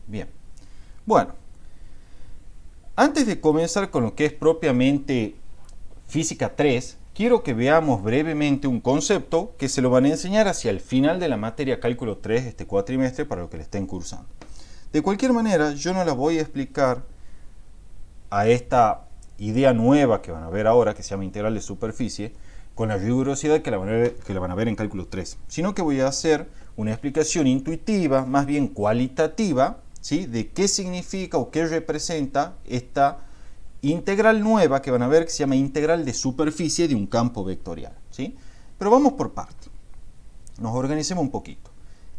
Bien. Bueno, antes de comenzar con lo que es propiamente Física 3, quiero que veamos brevemente un concepto que se lo van a enseñar hacia el final de la materia Cálculo 3 este cuatrimestre para lo que le estén cursando. De cualquier manera, yo no la voy a explicar a esta idea nueva que van a ver ahora, que se llama integral de superficie, con la rigurosidad que la van a ver en Cálculo 3, sino que voy a hacer una explicación intuitiva, más bien cualitativa, ¿sí?, de qué significa o qué representa esta integral nueva que van a ver, que se llama integral de superficie de un campo vectorial, ¿sí? Pero vamos por parte. Nos organicemos un poquito.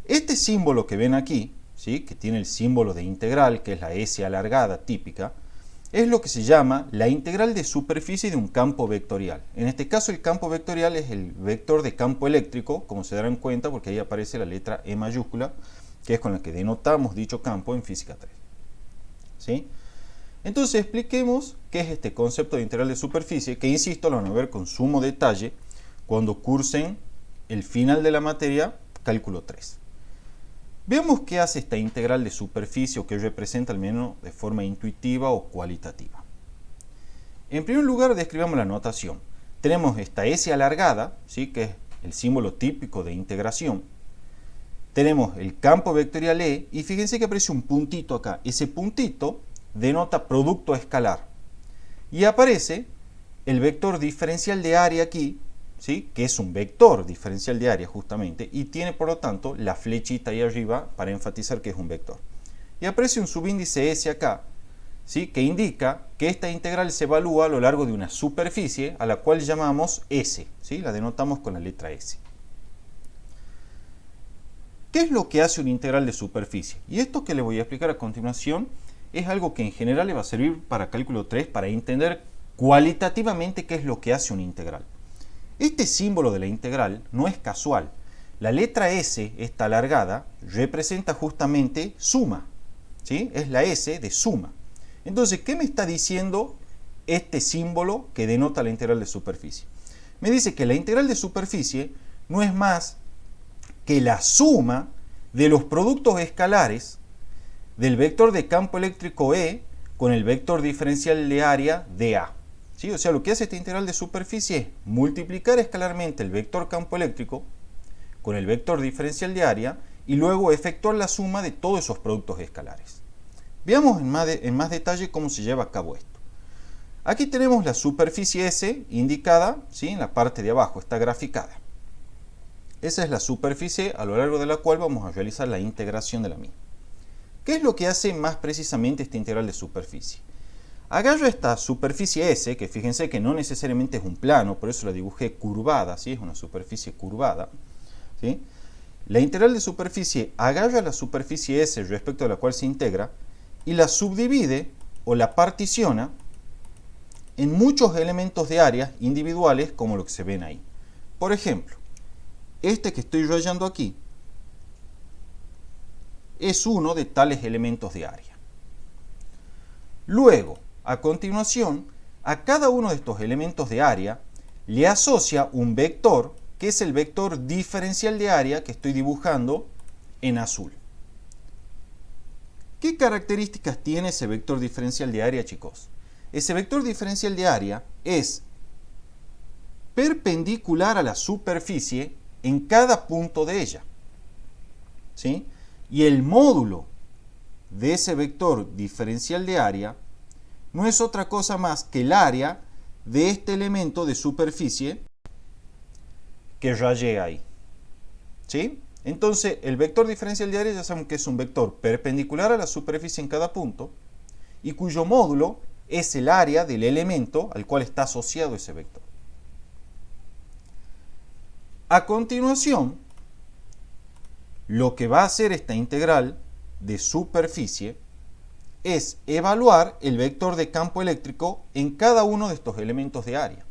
Este símbolo que ven aquí, ¿sí?, que tiene el símbolo de integral, que es la S alargada típica, es lo que se llama la integral de superficie de un campo vectorial. En este caso el campo vectorial es el vector de campo eléctrico, como se darán cuenta porque ahí aparece la letra E mayúscula, que es con la que denotamos dicho campo en Física 3. ¿Sí? Entonces expliquemos qué es este concepto de integral de superficie, que insisto, lo van a ver con sumo detalle cuando cursen el final de la materia Cálculo 3. Veamos qué hace esta integral de superficie o qué representa al menos de forma intuitiva o cualitativa. En primer lugar, describamos la notación. Tenemos esta S alargada, ¿sí?, que es el símbolo típico de integración. Tenemos el campo vectorial E y fíjense que aparece un puntito acá. Ese puntito denota producto escalar. Y aparece el vector diferencial de área aquí, ¿sí?, que es un vector diferencial de área justamente, y tiene por lo tanto la flechita ahí arriba para enfatizar que es un vector. Y aparece un subíndice S acá, ¿sí?, que indica que esta integral se evalúa a lo largo de una superficie a la cual llamamos S, ¿sí?, la denotamos con la letra S. ¿Qué es lo que hace una integral de superficie? Y esto que les voy a explicar a continuación es algo que en general le va a servir para Cálculo 3 para entender cualitativamente qué es lo que hace una integral. Este símbolo de la integral no es casual. La letra S, esta alargada, representa justamente suma, ¿sí? Es la S de suma. Entonces, ¿qué me está diciendo este símbolo que denota la integral de superficie? Me dice que la integral de superficie no es más que la suma de los productos escalares del vector de campo eléctrico E con el vector diferencial de área dA. ¿Sí? O sea, lo que hace esta integral de superficie es multiplicar escalarmente el vector campo eléctrico con el vector diferencial de área y luego efectuar la suma de todos esos productos escalares. Veamos en más detalle cómo se lleva a cabo esto. Aquí tenemos la superficie S indicada, ¿sí?, en la parte de abajo, está graficada. Esa es la superficie a lo largo de la cual vamos a realizar la integración de la misma. ¿Qué es lo que hace más precisamente esta integral de superficie? Agarro esta superficie S, que fíjense que no necesariamente es un plano, por eso la dibujé curvada, ¿sí?, es una superficie curvada, ¿sí? La integral de superficie agarra la superficie S respecto a la cual se integra y la subdivide o la particiona en muchos elementos de áreas individuales como lo que se ven ahí. Por ejemplo, este que estoy rayando aquí es uno de tales elementos de área. Luego, a continuación, a cada uno de estos elementos de área le asocia un vector, que es el vector diferencial de área que estoy dibujando en azul. ¿Qué características tiene ese vector diferencial de área, chicos? Ese vector diferencial de área es perpendicular a la superficie en cada punto de ella, ¿sí? Y el módulo de ese vector diferencial de área no es otra cosa más que el área de este elemento de superficie que rayé ahí, ¿sí? Entonces, el vector diferencial de área ya sabemos que es un vector perpendicular a la superficie en cada punto y cuyo módulo es el área del elemento al cual está asociado ese vector. A continuación, lo que va a hacer esta integral de superficie es evaluar el vector de campo eléctrico en cada uno de estos elementos de área.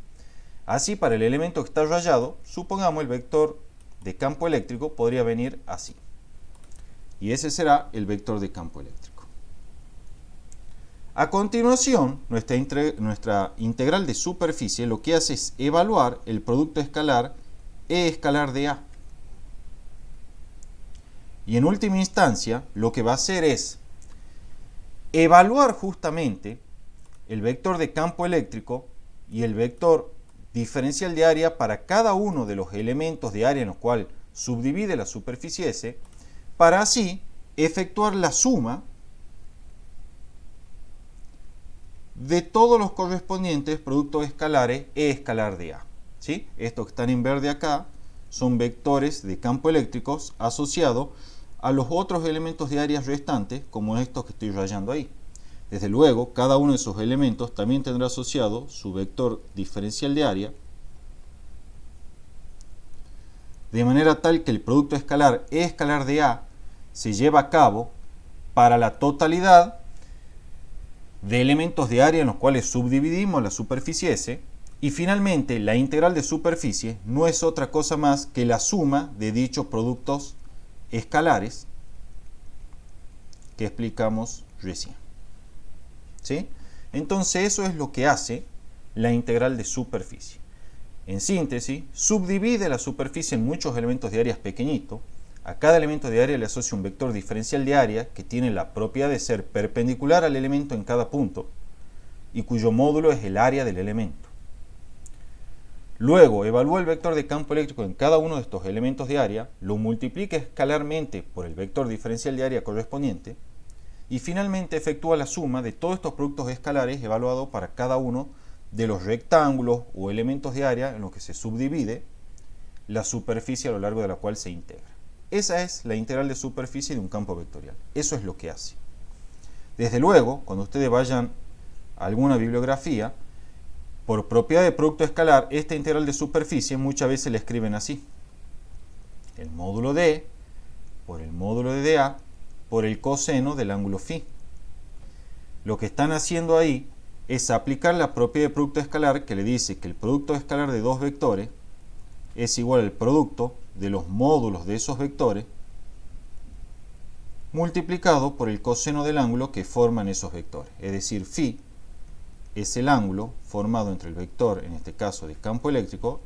Así, para el elemento que está rayado, supongamos el vector de campo eléctrico podría venir así. Y ese será el vector de campo eléctrico. A continuación, nuestra integral de superficie lo que hace es evaluar el producto escalar E escalar de A. Y en última instancia, lo que va a hacer es evaluar justamente el vector de campo eléctrico y el vector diferencial de área para cada uno de los elementos de área en los cuales subdivide la superficie S, para así efectuar la suma de todos los correspondientes productos escalares E escalar de A. ¿Sí? Estos que están en verde acá son vectores de campo eléctricos asociados a los otros elementos de área restantes, como estos que estoy rayando ahí. Desde luego, cada uno de esos elementos también tendrá asociado su vector diferencial de área, de manera tal que el producto escalar E escalar de A se lleva a cabo para la totalidad de elementos de área en los cuales subdividimos la superficie S, y finalmente la integral de superficie no es otra cosa más que la suma de dichos productos escalares que explicamos recién. ¿Sí? Entonces eso es lo que hace la integral de superficie. En síntesis, subdivide la superficie en muchos elementos de áreas pequeñitos. A cada elemento de área le asocia un vector diferencial de área que tiene la propiedad de ser perpendicular al elemento en cada punto y cuyo módulo es el área del elemento. Luego evalúa el vector de campo eléctrico en cada uno de estos elementos de área, lo multiplica escalarmente por el vector diferencial de área correspondiente y finalmente efectúa la suma de todos estos productos escalares evaluados para cada uno de los rectángulos o elementos de área en los que se subdivide la superficie a lo largo de la cual se integra. Esa es la integral de superficie de un campo vectorial. Eso es lo que hace. Desde luego, cuando ustedes vayan a alguna bibliografía, por propiedad de producto escalar, esta integral de superficie muchas veces la escriben así. El módulo de E por el módulo de dA por el coseno del ángulo φ. Lo que están haciendo ahí es aplicar la propiedad de producto escalar que le dice que el producto escalar de dos vectores es igual al producto de los módulos de esos vectores multiplicado por el coseno del ángulo que forman esos vectores. Es decir, φ es el ángulo formado entre el vector, en este caso de campo eléctrico,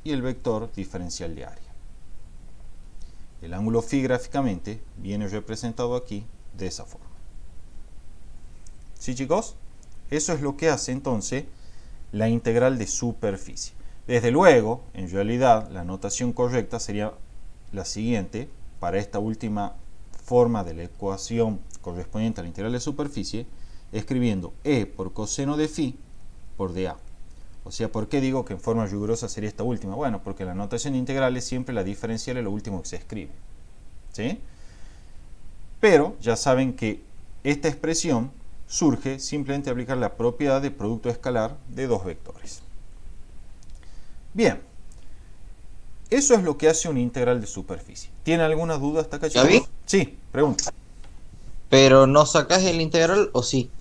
y el vector diferencial de área. El ángulo φ gráficamente viene representado aquí de esa forma. ¿Sí, chicos? Eso es lo que hace entonces la integral de superficie. Desde luego, en realidad, la notación correcta sería la siguiente para esta última forma de la ecuación correspondiente a la integral de superficie, escribiendo E por coseno de φ por dA. O sea, ¿por qué digo que en forma rigurosa sería esta última? Bueno, porque la notación integral es siempre la diferencial es lo último que se escribe. ¿Sí? Pero ya saben que esta expresión surge simplemente aplicar la propiedad de producto escalar de dos vectores. Bien, eso es lo que hace una integral de superficie. ¿Tiene alguna duda hasta acá, chicos? ¿Gaby? Sí, pregunta. ¿Pero no sacás el integral o sí?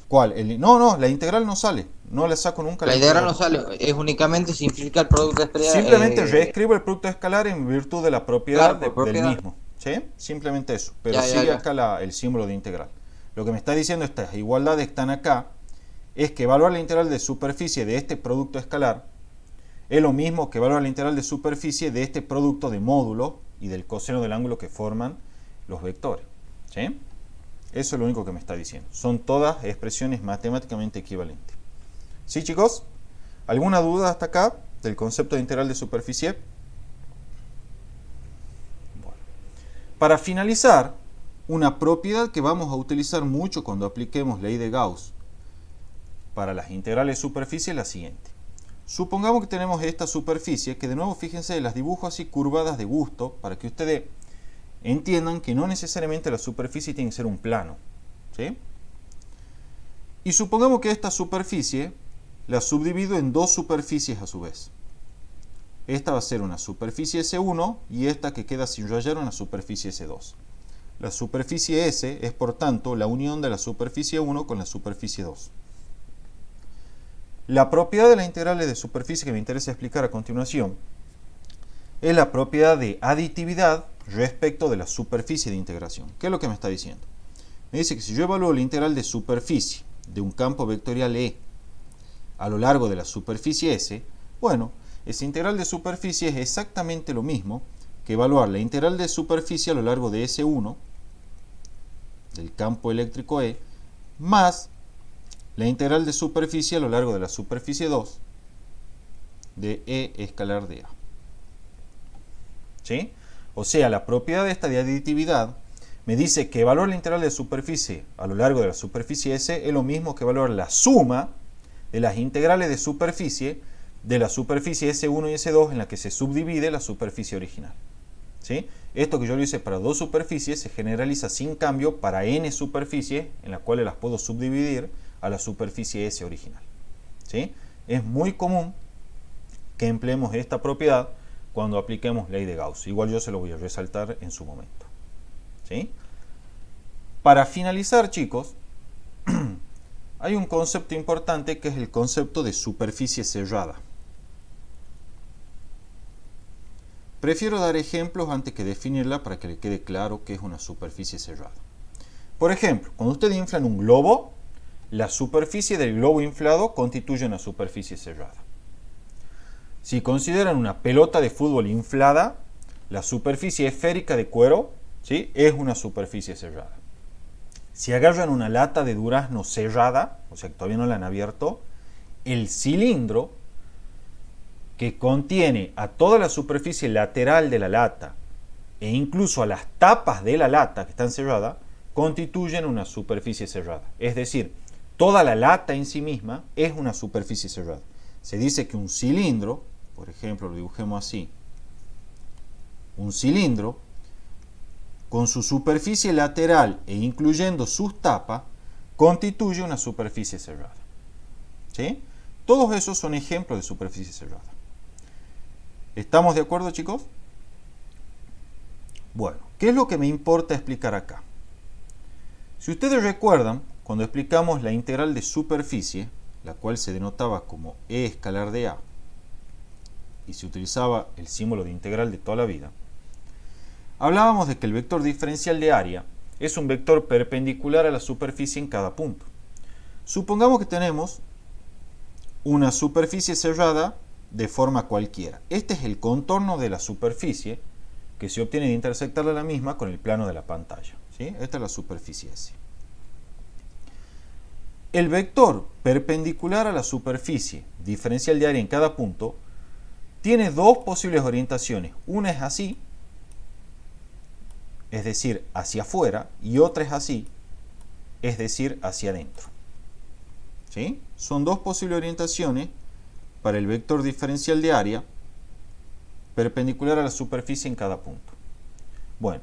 ¿Cuál? No, la integral no sale. No le saco nunca La integral no sale, es únicamente simplifica el producto escalar. Simplemente reescribo el producto escalar en virtud de la propiedad, Claro, por del propiedad. mismo. ¿Sí? Simplemente eso. Pero Ya, sigue ya. acá el símbolo de integral. Lo que me está diciendo estas igualdades que están acá es que evaluar la integral de superficie de este producto escalar es lo mismo que evaluar la integral de superficie de este producto de módulo y del coseno del ángulo que forman los vectores. ¿Sí? Eso es lo único que me está diciendo. Son todas expresiones matemáticamente equivalentes. ¿Sí, chicos? ¿Alguna duda hasta acá del concepto de integral de superficie? Bueno. Para finalizar, una propiedad que vamos a utilizar mucho cuando apliquemos ley de Gauss para las integrales de superficie es la siguiente. Supongamos que tenemos esta superficie, que de nuevo fíjense, las dibujo así curvadas de gusto para que ustedes entiendan que no necesariamente la superficie tiene que ser un plano. ¿Sí? Y supongamos que esta superficie la subdivido en dos superficies a su vez. Esta va a ser una superficie S1 y esta que queda sin rayar una superficie S2. La superficie S es por tanto la unión de la superficie 1 con la superficie 2. La propiedad de las integrales de superficie que me interesa explicar a continuación es la propiedad de aditividad respecto de la superficie de integración. ¿Qué es lo que me está diciendo? Me dice que si yo evalúo la integral de superficie de un campo vectorial E a lo largo de la superficie S, bueno, esa integral de superficie es exactamente lo mismo que evaluar la integral de superficie a lo largo de S1 del campo eléctrico E más la integral de superficie a lo largo de la superficie 2 de E escalar de A. ¿Sí? O sea, la propiedad esta de aditividad me dice que evaluar la integral de superficie a lo largo de la superficie S es lo mismo que evaluar la suma de las integrales de superficie de la superficie S1 y S2 en la que se subdivide la superficie original. ¿Sí? Esto que yo lo hice para dos superficies se generaliza sin cambio para n superficies en las cuales las puedo subdividir a la superficie S original. ¿Sí? Es muy común que empleemos esta propiedad cuando apliquemos ley de Gauss. Igual yo se lo voy a resaltar en su momento. ¿Sí? Para finalizar, chicos, hay un concepto importante que es el concepto de superficie cerrada. Prefiero dar ejemplos antes que definirla para que le quede claro qué es una superficie cerrada. Por ejemplo, cuando ustedes inflan un globo, la superficie del globo inflado constituye una superficie cerrada. Si consideran una pelota de fútbol inflada, la superficie esférica de cuero, ¿sí?, es una superficie cerrada. Si agarran una lata de durazno cerrada, o sea que todavía no la han abierto, el cilindro que contiene a toda la superficie lateral de la lata e incluso a las tapas de la lata que están cerradas, constituyen una superficie cerrada. Es decir, toda la lata en sí misma es una superficie cerrada. Se dice que un cilindro, por ejemplo, lo dibujemos así, un cilindro con su superficie lateral e incluyendo sus tapas, constituye una superficie cerrada. ¿Sí? Todos esos son ejemplos de superficie cerrada. ¿Estamos de acuerdo, chicos? Bueno, ¿qué es lo que me importa explicar acá? Si ustedes recuerdan, cuando explicamos la integral de superficie, la cual se denotaba como E escalar de A, y se utilizaba el símbolo de integral de toda la vida, hablábamos de que el vector diferencial de área es un vector perpendicular a la superficie en cada punto. Supongamos que tenemos una superficie cerrada de forma cualquiera. Este es el contorno de la superficie que se obtiene de intersectar la misma con el plano de la pantalla. ¿Sí? Esta es la superficie S. El vector perpendicular a la superficie diferencial de área en cada punto tiene dos posibles orientaciones. Una es así, es decir, hacia afuera, y otra es así, es decir, hacia adentro. ¿Sí? Son dos posibles orientaciones para el vector diferencial de área perpendicular a la superficie en cada punto. Bueno,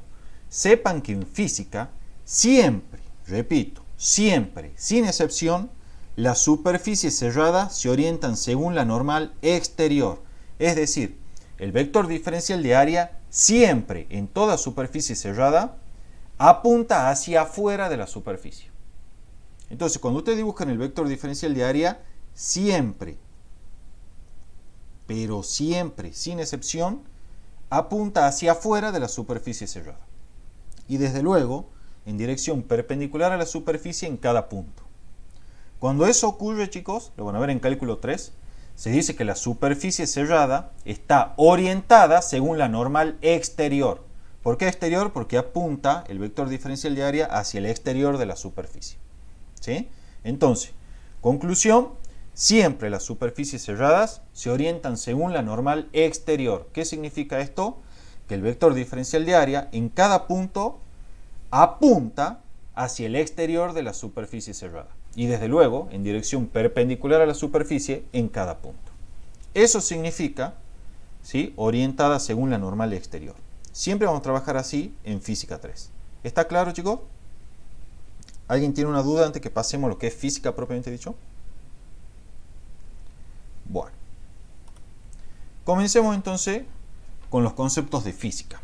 sepan que en física siempre, repito, siempre, sin excepción, las superficies cerradas se orientan según la normal exterior. Es decir, el vector diferencial de área siempre, en toda superficie cerrada, apunta hacia afuera de la superficie. Entonces, cuando ustedes dibujan el vector diferencial de área, siempre, pero siempre, sin excepción, apunta hacia afuera de la superficie cerrada. Y desde luego, en dirección perpendicular a la superficie en cada punto. Cuando eso ocurre, chicos, lo van a ver en cálculo 3, se dice que la superficie cerrada está orientada según la normal exterior. ¿Por qué exterior? Porque apunta el vector diferencial de área hacia el exterior de la superficie. ¿Sí? Entonces, conclusión, siempre las superficies cerradas se orientan según la normal exterior. ¿Qué significa esto? Que el vector diferencial de área en cada punto apunta hacia el exterior de la superficie cerrada. Y desde luego, en dirección perpendicular a la superficie en cada punto. Eso significa, ¿sí?, orientada según la normal exterior. Siempre vamos a trabajar así en física 3. ¿Está claro, chicos? ¿Alguien tiene una duda antes que pasemos a lo que es física propiamente dicho? Bueno. Comencemos entonces con los conceptos de física.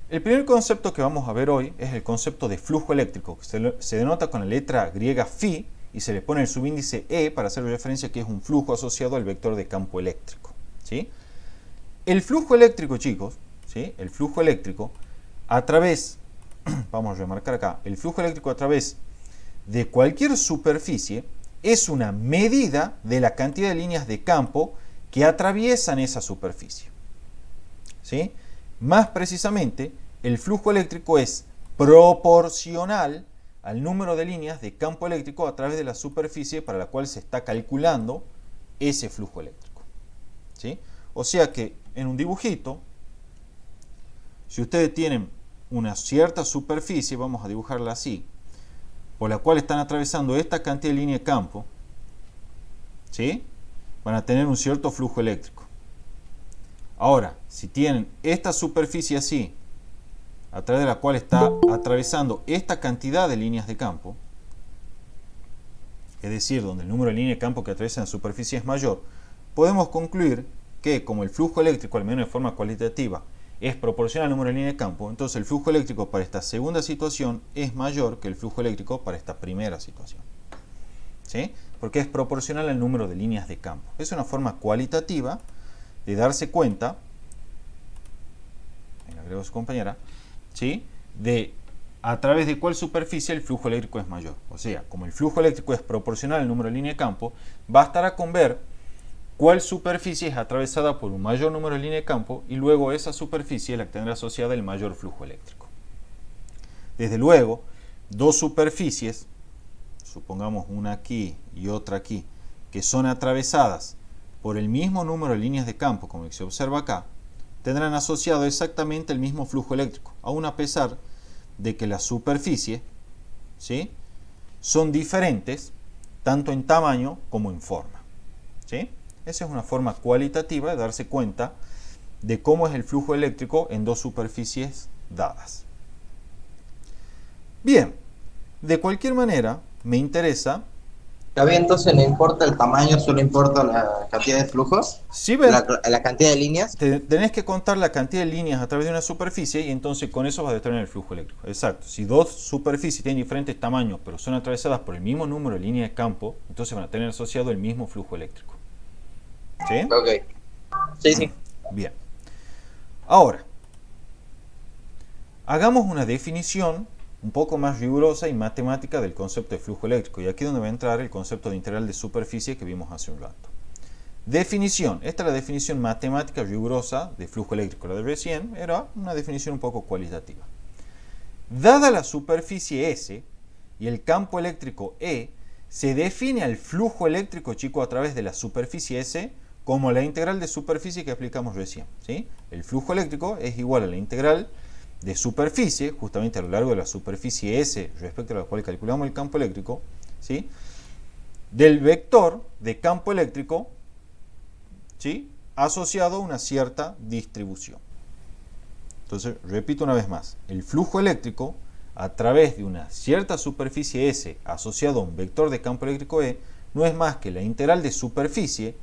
El primer concepto que vamos a ver hoy es el concepto de flujo eléctrico, que se denota con la letra griega φ y se le pone el subíndice E para hacer referencia a que es un flujo asociado al vector de campo eléctrico. ¿Sí? El flujo eléctrico, chicos, ¿sí?, el flujo eléctrico a través, vamos a remarcar acá, el flujo eléctrico a través de cualquier superficie es una medida de la cantidad de líneas de campo que atraviesan esa superficie. ¿Sí? Más precisamente, el flujo eléctrico es proporcional al número de líneas de campo eléctrico a través de la superficie para la cual se está calculando ese flujo eléctrico. ¿Sí? O sea que en un dibujito, si ustedes tienen una cierta superficie, vamos a dibujarla así, por la cual están atravesando esta cantidad de línea de campo, ¿sí? Van a tener un cierto flujo eléctrico. Ahora, si tienen esta superficie así, a través de la cual está atravesando esta cantidad de líneas de campo, es decir, donde el número de líneas de campo que atraviesan la superficie es mayor, podemos concluir que como el flujo eléctrico, al menos de forma cualitativa, es proporcional al número de líneas de campo, entonces el flujo eléctrico para esta segunda situación es mayor que el flujo eléctrico para esta primera situación. ¿Sí? Porque es proporcional al número de líneas de campo. Es una forma cualitativa de darse cuenta, le agrego a su compañera, ¿sí? De a través de cuál superficie el flujo eléctrico es mayor. O sea, como el flujo eléctrico es proporcional al número de líneas de campo, bastará con ver cuál superficie es atravesada por un mayor número de líneas de campo y luego esa superficie la que tendrá asociada el mayor flujo eléctrico. Desde luego, dos superficies, supongamos una aquí y otra aquí, que son atravesadas por el mismo número de líneas de campo, como se observa acá, tendrán asociado exactamente el mismo flujo eléctrico, aun a pesar de que las superficies, ¿sí?, son diferentes tanto en tamaño como en forma. ¿Sí? Esa es una forma cualitativa de darse cuenta de cómo es el flujo eléctrico en dos superficies dadas. Bien, de cualquier manera, me interesa... Gaby, entonces no importa el tamaño, solo importa la cantidad de flujos, Si ven, la cantidad de líneas. tenés que contar la cantidad de líneas a través de una superficie y entonces con eso vas a determinar el flujo eléctrico. Exacto. Si dos superficies tienen diferentes tamaños pero son atravesadas por el mismo número de líneas de campo, entonces van a tener asociado el mismo flujo eléctrico. ¿Sí? Ok. Sí, sí. Bien. Ahora, hagamos una definición un poco más rigurosa y matemática del concepto de flujo eléctrico. Y aquí es donde va a entrar el concepto de integral de superficie que vimos hace un rato. Definición. Esta es la definición matemática rigurosa de flujo eléctrico. La de recién era una definición un poco cualitativa. Dada la superficie S y el campo eléctrico E, se define al flujo eléctrico, chico, a través de la superficie S como la integral de superficie que aplicamos recién. ¿Sí? El flujo eléctrico es igual a la integral de superficie, justamente a lo largo de la superficie S respecto a la cual calculamos el campo eléctrico, ¿sí?, del vector de campo eléctrico, ¿sí?, asociado a una cierta distribución. Entonces, repito una vez más, el flujo eléctrico a través de una cierta superficie S asociado a un vector de campo eléctrico E no es más que la integral de superficie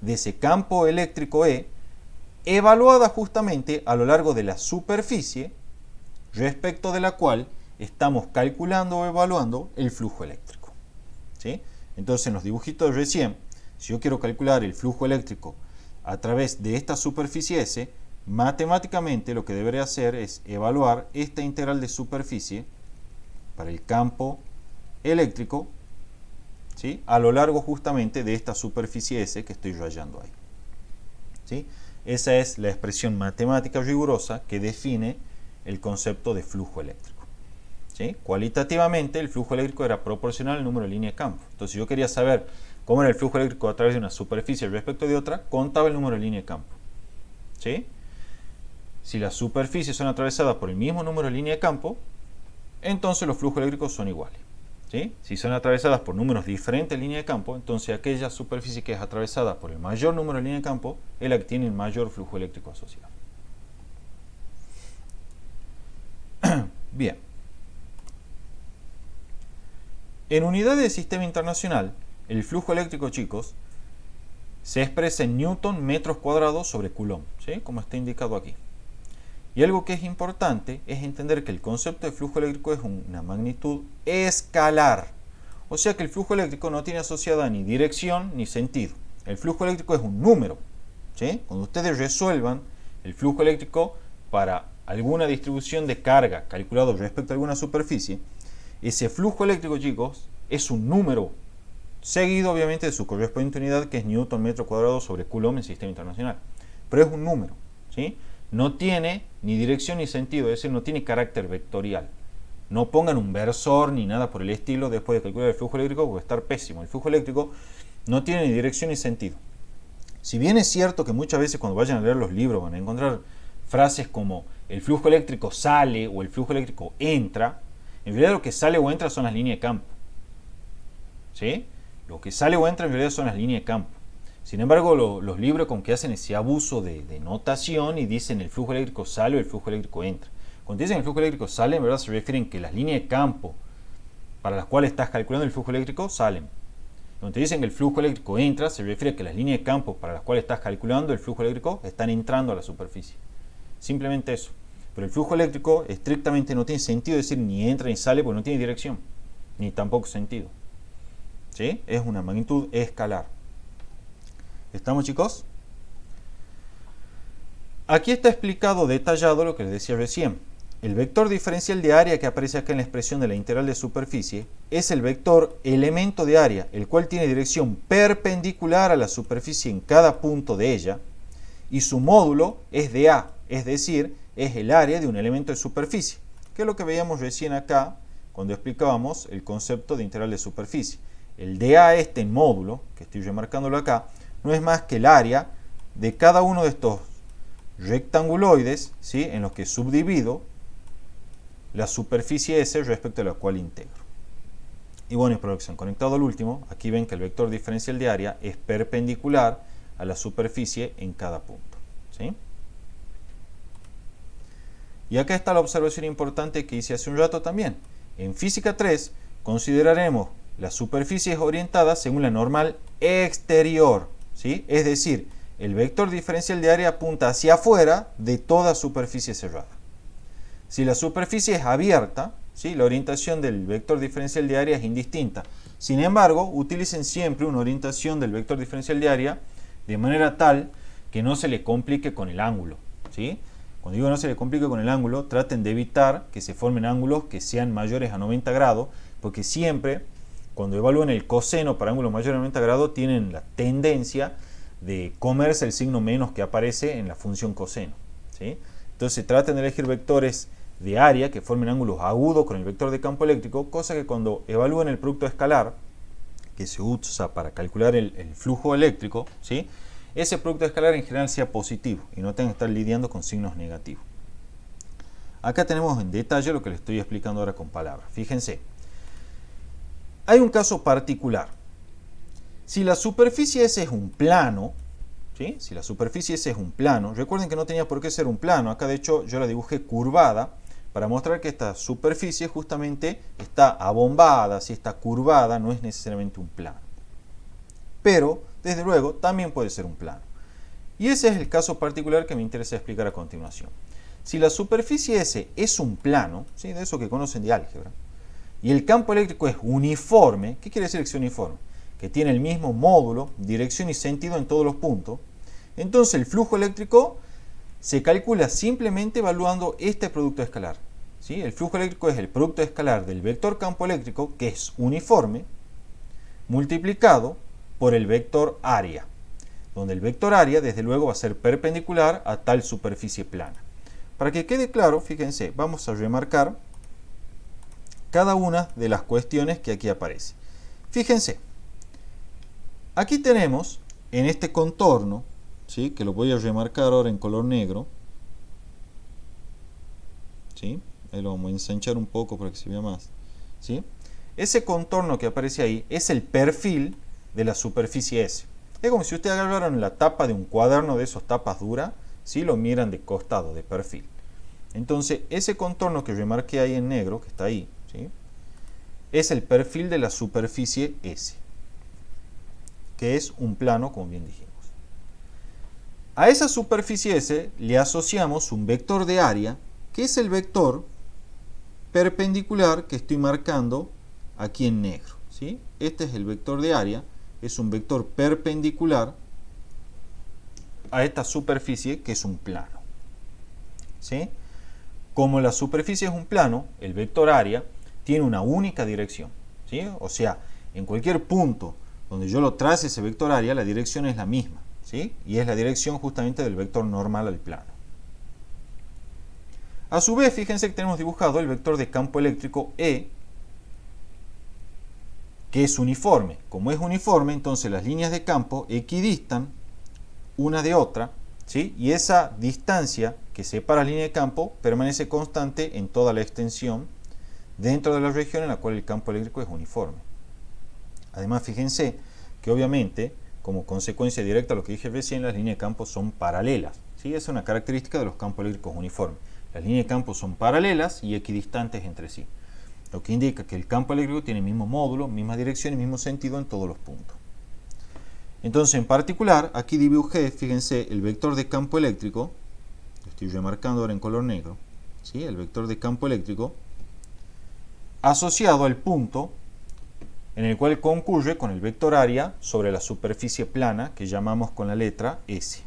de ese campo eléctrico E evaluada justamente a lo largo de la superficie respecto de la cual estamos calculando o evaluando el flujo eléctrico. ¿Sí? Entonces, en los dibujitos de recién, si yo quiero calcular el flujo eléctrico a través de esta superficie S, matemáticamente lo que deberé hacer es evaluar esta integral de superficie para el campo eléctrico, ¿sí?, a lo largo justamente de esta superficie S que estoy rayando ahí. ¿Sí? Esa es la expresión matemática rigurosa que define el concepto de flujo eléctrico. ¿Sí? Cualitativamente, el flujo eléctrico era proporcional al número de líneas de campo. Entonces, si yo quería saber cómo era el flujo eléctrico a través de una superficie respecto de otra, contaba el número de líneas de campo. ¿Sí? Si las superficies son atravesadas por el mismo número de líneas de campo, entonces los flujos eléctricos son iguales. ¿Sí? Si son atravesadas por números diferentes de líneas de campo, entonces aquella superficie que es atravesada por el mayor número de líneas de campo es la que tiene el mayor flujo eléctrico asociado. Bien. En unidades de sistema internacional, el flujo eléctrico, chicos, se expresa en newton metros cuadrados sobre coulomb, ¿sí?, como está indicado aquí. Y algo que es importante es entender que el concepto de flujo eléctrico es una magnitud escalar. O sea que el flujo eléctrico no tiene asociada ni dirección ni sentido. El flujo eléctrico es un número. ¿Sí? Cuando ustedes resuelvan el flujo eléctrico para alguna distribución de carga calculado respecto a alguna superficie, ese flujo eléctrico, chicos, es un número seguido obviamente de su correspondiente unidad, que es newton metro cuadrado sobre coulomb en sistema internacional. Pero es un número, ¿sí? No tiene ni dirección ni sentido, es decir, no tiene carácter vectorial. No pongan un versor ni nada por el estilo después de calcular el flujo eléctrico, porque va a estar pésimo. El flujo eléctrico no tiene ni dirección ni sentido. Si bien es cierto que muchas veces cuando vayan a leer los libros van a encontrar frases como el flujo eléctrico sale o el flujo eléctrico entra, en realidad lo que sale o entra son las líneas de campo. ¿Sí? Lo que sale o entra en realidad son las líneas de campo. Sin embargo, los libros con que hacen ese abuso de notación y dicen el flujo eléctrico sale o el flujo eléctrico entra. Cuando dicen el flujo eléctrico sale, en verdad se refieren que las líneas de campo para las cuales estás calculando el flujo eléctrico salen. Cuando te dicen que el flujo eléctrico entra, se refiere a que las líneas de campo para las cuales estás calculando el flujo eléctrico están entrando a la superficie. Simplemente eso. Pero el flujo eléctrico estrictamente no tiene sentido decir ni entra ni sale porque no tiene dirección, ni tampoco sentido. ¿Sí? Es una magnitud escalar. ¿Estamos, chicos? Aquí está explicado detallado lo que les decía recién. El vector diferencial de área que aparece acá en la expresión de la integral de superficie es el vector elemento de área, el cual tiene dirección perpendicular a la superficie en cada punto de ella, y su módulo es de A, es decir, es el área de un elemento de superficie, que es lo que veíamos recién acá cuando explicábamos el concepto de integral de superficie. El dA en módulo, que estoy remarcándolo acá, no es más que el área de cada uno de estos rectanguloides, ¿sí?, en los que subdivido la superficie S respecto a la cual integro. Y bueno, espero que se han conectado al último. Aquí ven que el vector diferencial de área es perpendicular a la superficie en cada punto, ¿sí? Y acá está la observación importante que hice hace un rato también. En física 3 consideraremos las superficies orientadas según la normal exterior, ¿sí? Es decir, el vector diferencial de área apunta hacia afuera de toda superficie cerrada. Si la superficie es abierta, ¿sí?, la orientación del vector diferencial de área es indistinta. Sin embargo, utilicen siempre una orientación del vector diferencial de área de manera tal que no se le complique con el ángulo, ¿sí? Cuando digo no se le complique con el ángulo, traten de evitar que se formen ángulos que sean mayores a 90 grados, porque siempre, cuando evalúan el coseno para ángulos mayores a 90 grados, tienen la tendencia de comerse el signo menos que aparece en la función coseno, ¿sí? Entonces traten de elegir vectores de área que formen ángulos agudos con el vector de campo eléctrico, cosa que cuando evalúen el producto escalar, que se usa para calcular el flujo eléctrico, ¿sí?, ese producto escalar en general sea positivo y no tengan que estar lidiando con signos negativos. Acá tenemos en detalle lo que les estoy explicando ahora con palabras. Fíjense, hay un caso particular. Si la superficie S es un plano, ¿sí?, si la superficie S es un plano, recuerden que no tenía por qué ser un plano. Acá de hecho yo la dibujé curvada para mostrar que esta superficie justamente está abombada, si está curvada, no es necesariamente un plano. Pero, desde luego, también puede ser un plano. Y ese es el caso particular que me interesa explicar a continuación. Si la superficie S es un plano, ¿sí?, de eso que conocen de álgebra, y el campo eléctrico es uniforme, ¿qué quiere decir que sea uniforme? Que tiene el mismo módulo, dirección y sentido en todos los puntos, entonces el flujo eléctrico se calcula simplemente evaluando este producto escalar, ¿sí? El flujo eléctrico es el producto escalar del vector campo eléctrico, que es uniforme, multiplicado por el vector área, donde el vector área desde luego va a ser perpendicular a tal superficie plana. Para que quede claro, fíjense, vamos a remarcar cada una de las cuestiones que aquí aparece. Fíjense, aquí tenemos en este contorno, ¿sí?, que lo voy a remarcar ahora en color negro, ¿sí?, ahí lo vamos a ensanchar un poco para que se vea más, ¿sí? Ese contorno que aparece ahí es el perfil de la superficie S. Es como si ustedes agarraran la tapa de un cuaderno de esos tapas duras, ¿sí?, lo miran de costado, de perfil. Entonces, ese contorno que remarqué ahí en negro, que está ahí, ¿sí?, es el perfil de la superficie S, que es un plano, como bien dijimos. A esa superficie S le asociamos un vector de área, que es el vector perpendicular que estoy marcando aquí en negro, ¿sí? Este es el vector de área, es un vector perpendicular a esta superficie que es un plano, ¿sí? Como la superficie es un plano, el vector área tiene una única dirección, ¿sí? O sea, en cualquier punto donde yo lo trace ese vector área, la dirección es la misma, ¿sí? Y es la dirección justamente del vector normal al plano. A su vez, fíjense que tenemos dibujado el vector de campo eléctrico E, que es uniforme. Como es uniforme, entonces las líneas de campo equidistan una de otra, ¿sí? Y esa distancia que separa la línea de campo permanece constante en toda la extensión dentro de la región en la cual el campo eléctrico es uniforme. Además, fíjense que obviamente, como consecuencia directa de lo que dije recién, las líneas de campo son paralelas, ¿sí? Esa es una característica de los campos eléctricos uniformes. Las líneas de campo son paralelas y equidistantes entre sí, lo que indica que el campo eléctrico tiene el mismo módulo, misma dirección y mismo sentido en todos los puntos. Entonces, en particular, aquí dibujé, fíjense, el vector de campo eléctrico, lo estoy remarcando ahora en color negro, ¿sí? El vector de campo eléctrico asociado al punto en el cual concurre con el vector área sobre la superficie plana que llamamos con la letra S.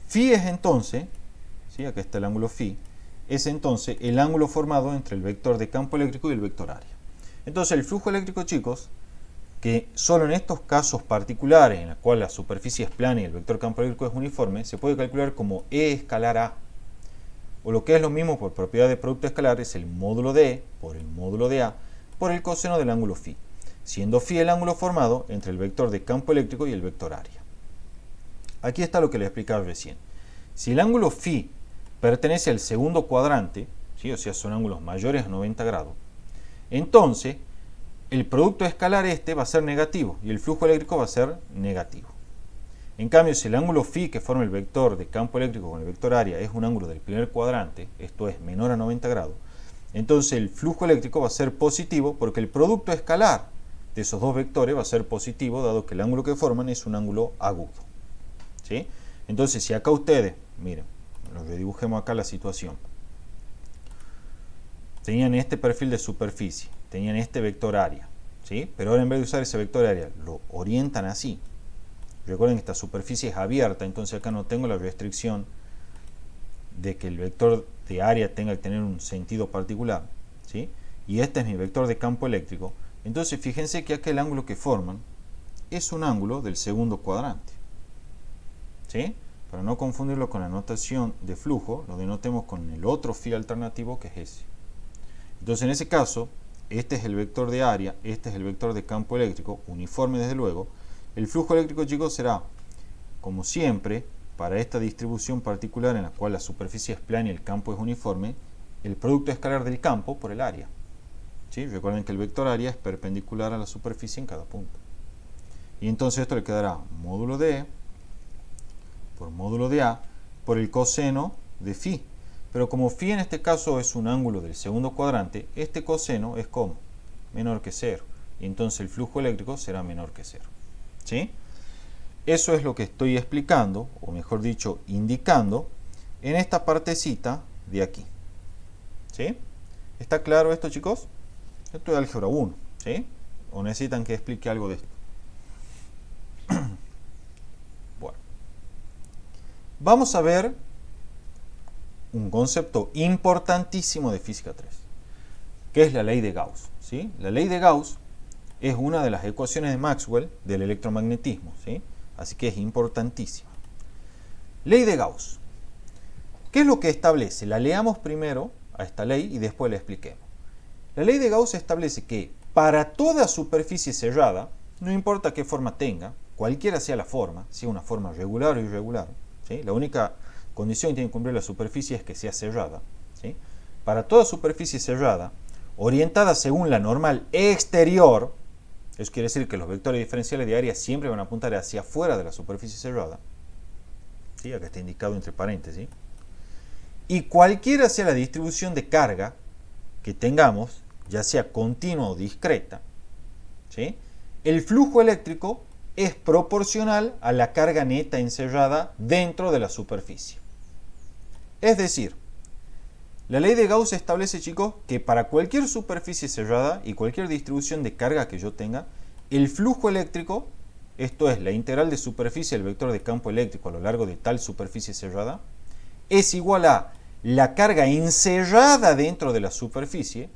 Φ es entonces, ¿sí? Acá está el ángulo Φ, es entonces el ángulo formado entre el vector de campo eléctrico y el vector área. Entonces el flujo eléctrico, chicos, que solo en estos casos particulares en los cuales la superficie es plana y el vector campo eléctrico es uniforme, se puede calcular como E escalar A. O lo que es lo mismo por propiedad de producto escalar es el módulo de E por el módulo de A por el coseno del ángulo Φ, siendo Φ el ángulo formado entre el vector de campo eléctrico y el vector área. Aquí está lo que les explicaba recién. Si el ángulo Φ pertenece al segundo cuadrante, ¿sí? O sea, son ángulos mayores a 90 grados, entonces el producto escalar este va a ser negativo y el flujo eléctrico va a ser negativo. En cambio, si el ángulo Φ que forma el vector de campo eléctrico con el vector área es un ángulo del primer cuadrante, esto es menor a 90 grados, entonces el flujo eléctrico va a ser positivo porque el producto escalar de esos dos vectores va a ser positivo dado que el ángulo que forman es un ángulo agudo, ¿sí? Entonces, si acá ustedes, miren, nos redibujemos acá la situación, tenían este perfil de superficie, tenían este vector área, ¿sí? Pero ahora en vez de usar ese vector área, lo orientan así. Recuerden que esta superficie es abierta, entonces acá no tengo la restricción de que el vector de área tenga que tener un sentido particular, ¿sí? Y este es mi vector de campo eléctrico. Entonces fíjense que aquel ángulo que forman es un ángulo del segundo cuadrante, ¿sí? Para no confundirlo con la notación de flujo, lo denotemos con el otro Φ alternativo que es ese. Entonces en ese caso, este es el vector de área, este es el vector de campo eléctrico, uniforme desde luego. El flujo eléctrico, chicos, será, como siempre, para esta distribución particular en la cual la superficie es plana y el campo es uniforme, el producto escalar del campo por el área, ¿sí? Recuerden que el vector área es perpendicular a la superficie en cada punto. Y entonces esto le quedará módulo de E por módulo de A por el coseno de Φ. Pero como Φ en este caso es un ángulo del segundo cuadrante, este coseno es como menor que 0. Y entonces el flujo eléctrico será menor que 0. ¿Sí? Eso es lo que estoy explicando, o mejor dicho, indicando, en esta partecita de aquí. ¿Sí? ¿Está claro esto, chicos? Esto es álgebra 1. ¿Sí? ¿O necesitan que explique algo de esto? Bueno. Vamos a ver un concepto importantísimo de física 3, que es la ley de Gauss, ¿sí? La ley de Gauss es una de las ecuaciones de Maxwell del electromagnetismo, ¿sí? Así que es importantísima. Ley de Gauss. ¿Qué es lo que establece? La leamos primero a esta ley y después la expliquemos. La ley de Gauss establece que para toda superficie cerrada, no importa qué forma tenga, cualquiera sea la forma, sea una forma regular o irregular, ¿sí? La única condición que tiene que cumplir la superficie es que sea cerrada, ¿sí? Para toda superficie cerrada, orientada según la normal exterior, eso quiere decir que los vectores diferenciales de área siempre van a apuntar hacia afuera de la superficie cerrada, ¿sí? Acá está indicado entre paréntesis, y cualquiera sea la distribución de carga que tengamos, ya sea continua o discreta, ¿sí? El flujo eléctrico es proporcional a la carga neta encerrada dentro de la superficie. Es decir, la ley de Gauss establece, chicos, que para cualquier superficie cerrada y cualquier distribución de carga que yo tenga, el flujo eléctrico, esto es la integral de superficie del vector de campo eléctrico a lo largo de tal superficie cerrada, es igual a la carga encerrada dentro de la superficie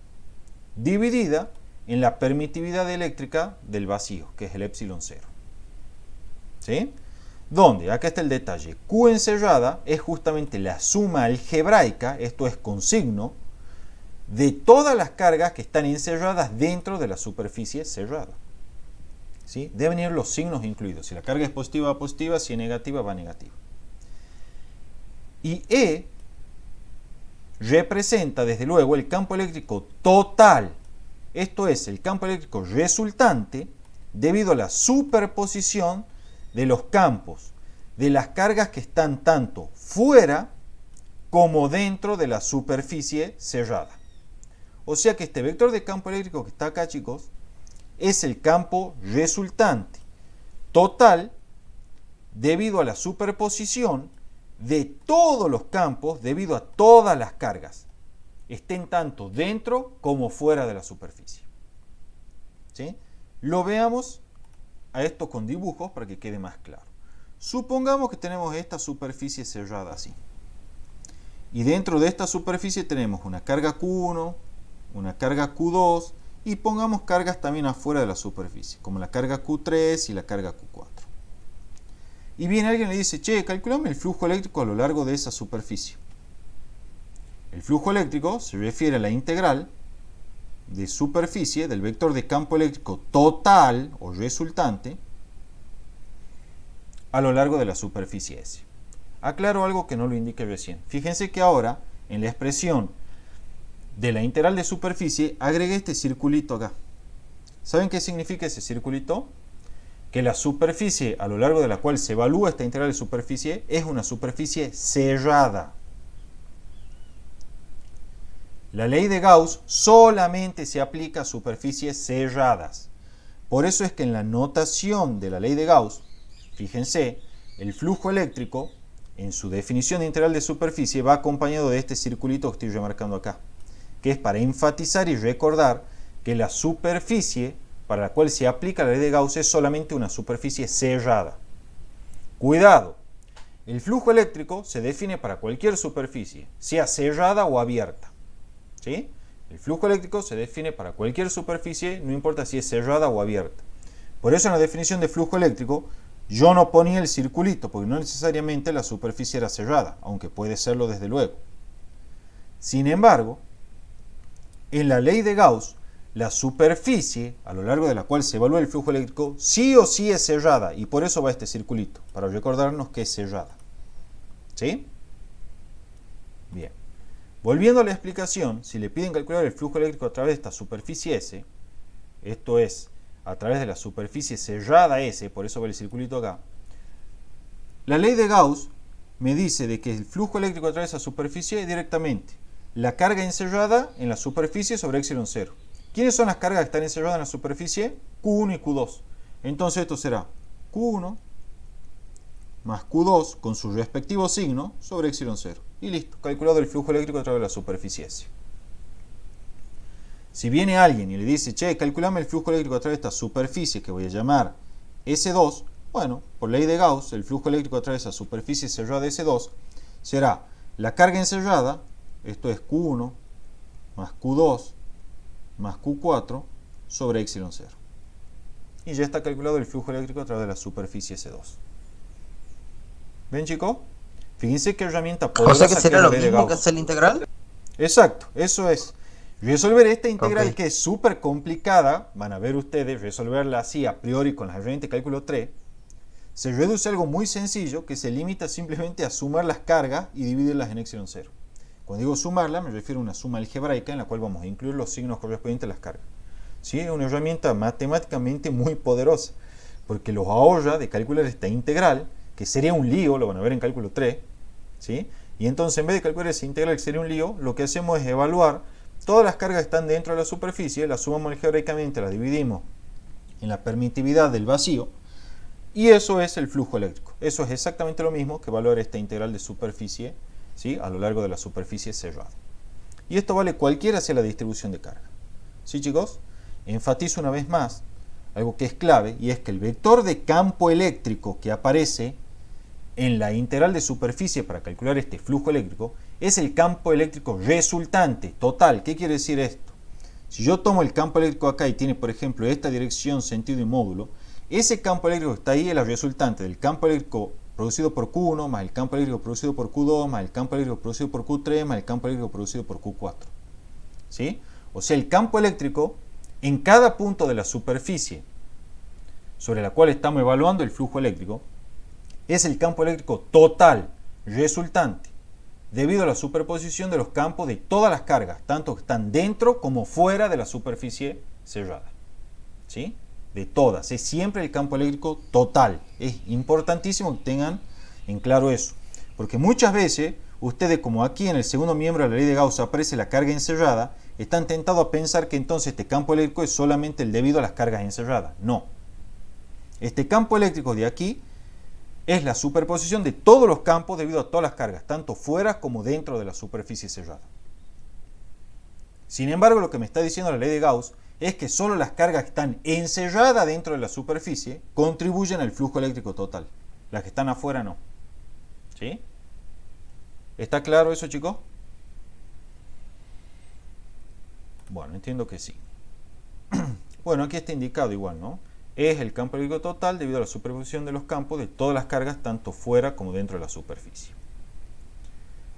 dividida en la permitividad eléctrica del vacío, que es el epsilon 0. ¿Sí? donde, acá está el detalle, Q encerrada es justamente la suma algebraica, esto es con signo, de todas las cargas que están encerradas dentro de la superficie cerrada. ¿Sí? Deben ir los signos incluidos. Si la carga es positiva, va positiva, si es negativa, va negativa. Y E representa, desde luego, el campo eléctrico total. Esto es, el campo eléctrico resultante debido a la superposición de los campos de las cargas que están tanto fuera como dentro de la superficie cerrada. O sea que este vector de campo eléctrico que está acá, chicos, es el campo resultante total debido a la superposición de todos los campos debido a todas las cargas, estén tanto dentro como fuera de la superficie. ¿Sí? Lo veamos a esto con dibujos para que quede más claro. Supongamos que tenemos esta superficie cerrada así. Y dentro de esta superficie tenemos una carga Q1, una carga Q2 y pongamos cargas también afuera de la superficie, como la carga Q3 y la carga Q4. Y viene alguien y le dice, che, calculame el flujo eléctrico a lo largo de esa superficie. El flujo eléctrico se refiere a la integral de superficie del vector de campo eléctrico total o resultante a lo largo de la superficie S. Aclaro algo que no lo indiqué recién. Fíjense que ahora, en la expresión de la integral de superficie, agregué este circulito acá. ¿Saben qué significa ese circulito? Que la superficie a lo largo de la cual se evalúa esta integral de superficie es una superficie cerrada. La ley de Gauss solamente se aplica a superficies cerradas. Por eso es que en la notación de la ley de Gauss, fíjense, el flujo eléctrico, en su definición de integral de superficie, va acompañado de este circulito que estoy remarcando acá, que es para enfatizar y recordar que la superficie para la cual se aplica la ley de Gauss es solamente una superficie cerrada. Cuidado, el flujo eléctrico se define para cualquier superficie, sea cerrada o abierta. ¿Sí? El flujo eléctrico se define para cualquier superficie, no importa si es cerrada o abierta. Por eso en la definición de flujo eléctrico yo no ponía el circulito, porque no necesariamente la superficie era cerrada, aunque puede serlo desde luego. Sin embargo, en la ley de Gauss, la superficie a lo largo de la cual se evalúa el flujo eléctrico sí o sí es cerrada, y por eso va este circulito, para recordarnos que es cerrada. ¿Sí? Bien. Volviendo a la explicación, si le piden calcular el flujo eléctrico a través de esta superficie S, esto es, a través de la superficie cerrada S, por eso va el circulito acá, la ley de Gauss me dice de que el flujo eléctrico a través de esa superficie es directamente la carga encerrada en la superficie sobre epsilon 0. ¿Quiénes son las cargas que están encerradas en la superficie? Q1 y Q2. Entonces esto será Q1 más Q2 con su respectivo signo sobre epsilon 0. Y listo, calculado el flujo eléctrico a través de la superficie S. Si viene alguien y le dice, che, calculame el flujo eléctrico a través de esta superficie que voy a llamar S2, bueno, por ley de Gauss, el flujo eléctrico a través de esa superficie cerrada S2 será la carga encerrada, esto es Q1 más Q2 más Q4 sobre epsilon 0. Y ya está calculado el flujo eléctrico a través de la superficie S2. ¿Ven, chicos? Fíjense qué herramienta poderosa. O sea que será lo mismo que hacer la integral. Exacto, eso es. Resolver esta integral que es súper complicada, van a ver ustedes, resolverla así a priori con las herramientas de cálculo 3, se reduce a algo muy sencillo que se limita simplemente a sumar las cargas y dividirlas en epsilon 0. Cuando digo sumarla, me refiero a una suma algebraica en la cual vamos a incluir los signos correspondientes a las cargas. ¿Sí? Es una herramienta matemáticamente muy poderosa, porque los ahorra de calcular esta integral, que sería un lío, lo van a ver en cálculo 3, ¿sí? Y entonces en vez de calcular esa integral que sería un lío, lo que hacemos es evaluar todas las cargas que están dentro de la superficie, las sumamos algebraicamente, las dividimos en la permitividad del vacío, y eso es el flujo eléctrico. Eso es exactamente lo mismo que evaluar esta integral de superficie, ¿sí? A lo largo de la superficie cerrada. Y esto vale cualquiera sea la distribución de carga. ¿Sí, chicos? Enfatizo una vez más algo que es clave, y es que el vector de campo eléctrico que aparece en la integral de superficie para calcular este flujo eléctrico es el campo eléctrico resultante, total. ¿Qué quiere decir esto? Si yo tomo el campo eléctrico acá y tiene, por ejemplo, esta dirección, sentido y módulo, ese campo eléctrico que está ahí es la resultante del campo eléctrico producido por Q1 más el campo eléctrico producido por Q2 más el campo eléctrico producido por Q3 más el campo eléctrico producido por Q4. ¿Sí? O sea, el campo eléctrico en cada punto de la superficie sobre la cual estamos evaluando el flujo eléctrico es el campo eléctrico total resultante debido a la superposición de los campos de todas las cargas, tanto que están dentro como fuera de la superficie cerrada. ¿Sí? De todas, es siempre el campo eléctrico total. Es importantísimo que tengan en claro eso, porque muchas veces ustedes, como aquí en el segundo miembro de la ley de Gauss aparece la carga encerrada, están tentados a pensar que entonces este campo eléctrico es solamente el debido a las cargas encerradas. No. Este campo eléctrico de aquí es la superposición de todos los campos debido a todas las cargas, tanto fuera como dentro de la superficie cerrada. Sin embargo, lo que me está diciendo la ley de Gauss es que solo las cargas que están encerradas dentro de la superficie contribuyen al flujo eléctrico total. Las que están afuera no. ¿Sí? ¿Está claro eso, chicos? Bueno, entiendo que sí. Bueno, aquí está indicado igual, ¿no? Es el campo eléctrico total debido a la superposición de los campos de todas las cargas, tanto fuera como dentro de la superficie.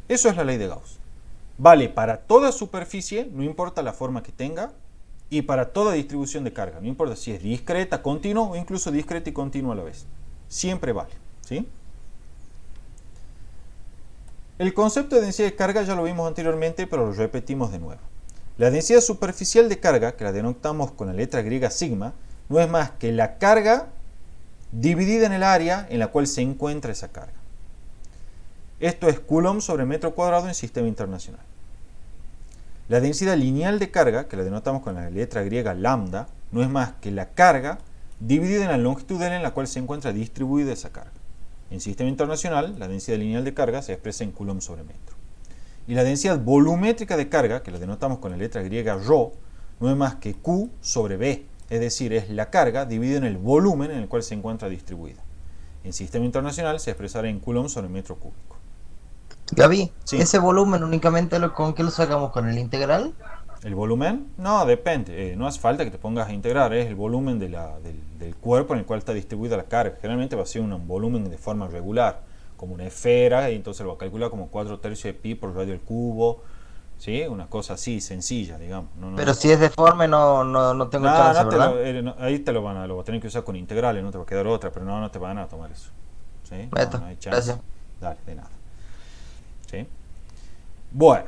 Eso es la ley de Gauss. Vale para toda superficie, no importa la forma que tenga, y para toda distribución de carga, no importa si es discreta, continua o incluso discreta y continua a la vez. Siempre vale. ¿Sí? El concepto de densidad de carga ya lo vimos anteriormente, pero lo repetimos de nuevo. La densidad superficial de carga, que la denotamos con la letra griega sigma, no es más que la carga dividida en el área en la cual se encuentra esa carga. Esto es Coulomb sobre metro cuadrado en sistema internacional. La densidad lineal de carga, que la denotamos con la letra griega lambda, no es más que la carga dividida en la longitud L en la cual se encuentra distribuida esa carga. En sistema internacional, la densidad lineal de carga se expresa en Coulomb sobre metro. Y la densidad volumétrica de carga, que la denotamos con la letra griega ρ, no es más que Q sobre B, es decir, es la carga dividida en el volumen en el cual se encuentra distribuida. En sistema internacional se expresará en Coulomb sobre metro cúbico. Gaby, Sí. ¿ese volumen únicamente con qué lo sacamos? ¿Con el integral? ¿El volumen? No, depende. No hace falta que te pongas a integrar. Es el volumen del cuerpo en el cual está distribuida la carga. Generalmente va a ser un volumen de forma regular, como una esfera, y entonces lo va a calcular como 4/3 de pi por radio al cubo. ¿Sí? Una cosa así, sencilla, digamos. Pero si es deforme no tengo chance, ¿verdad? Ahí te lo van a tener que usar con integrales, no te va a quedar otra, pero no te van a tomar eso. ¿Sí? Beto, No hay chance. gracias. Dale, de nada. ¿Sí? Bueno,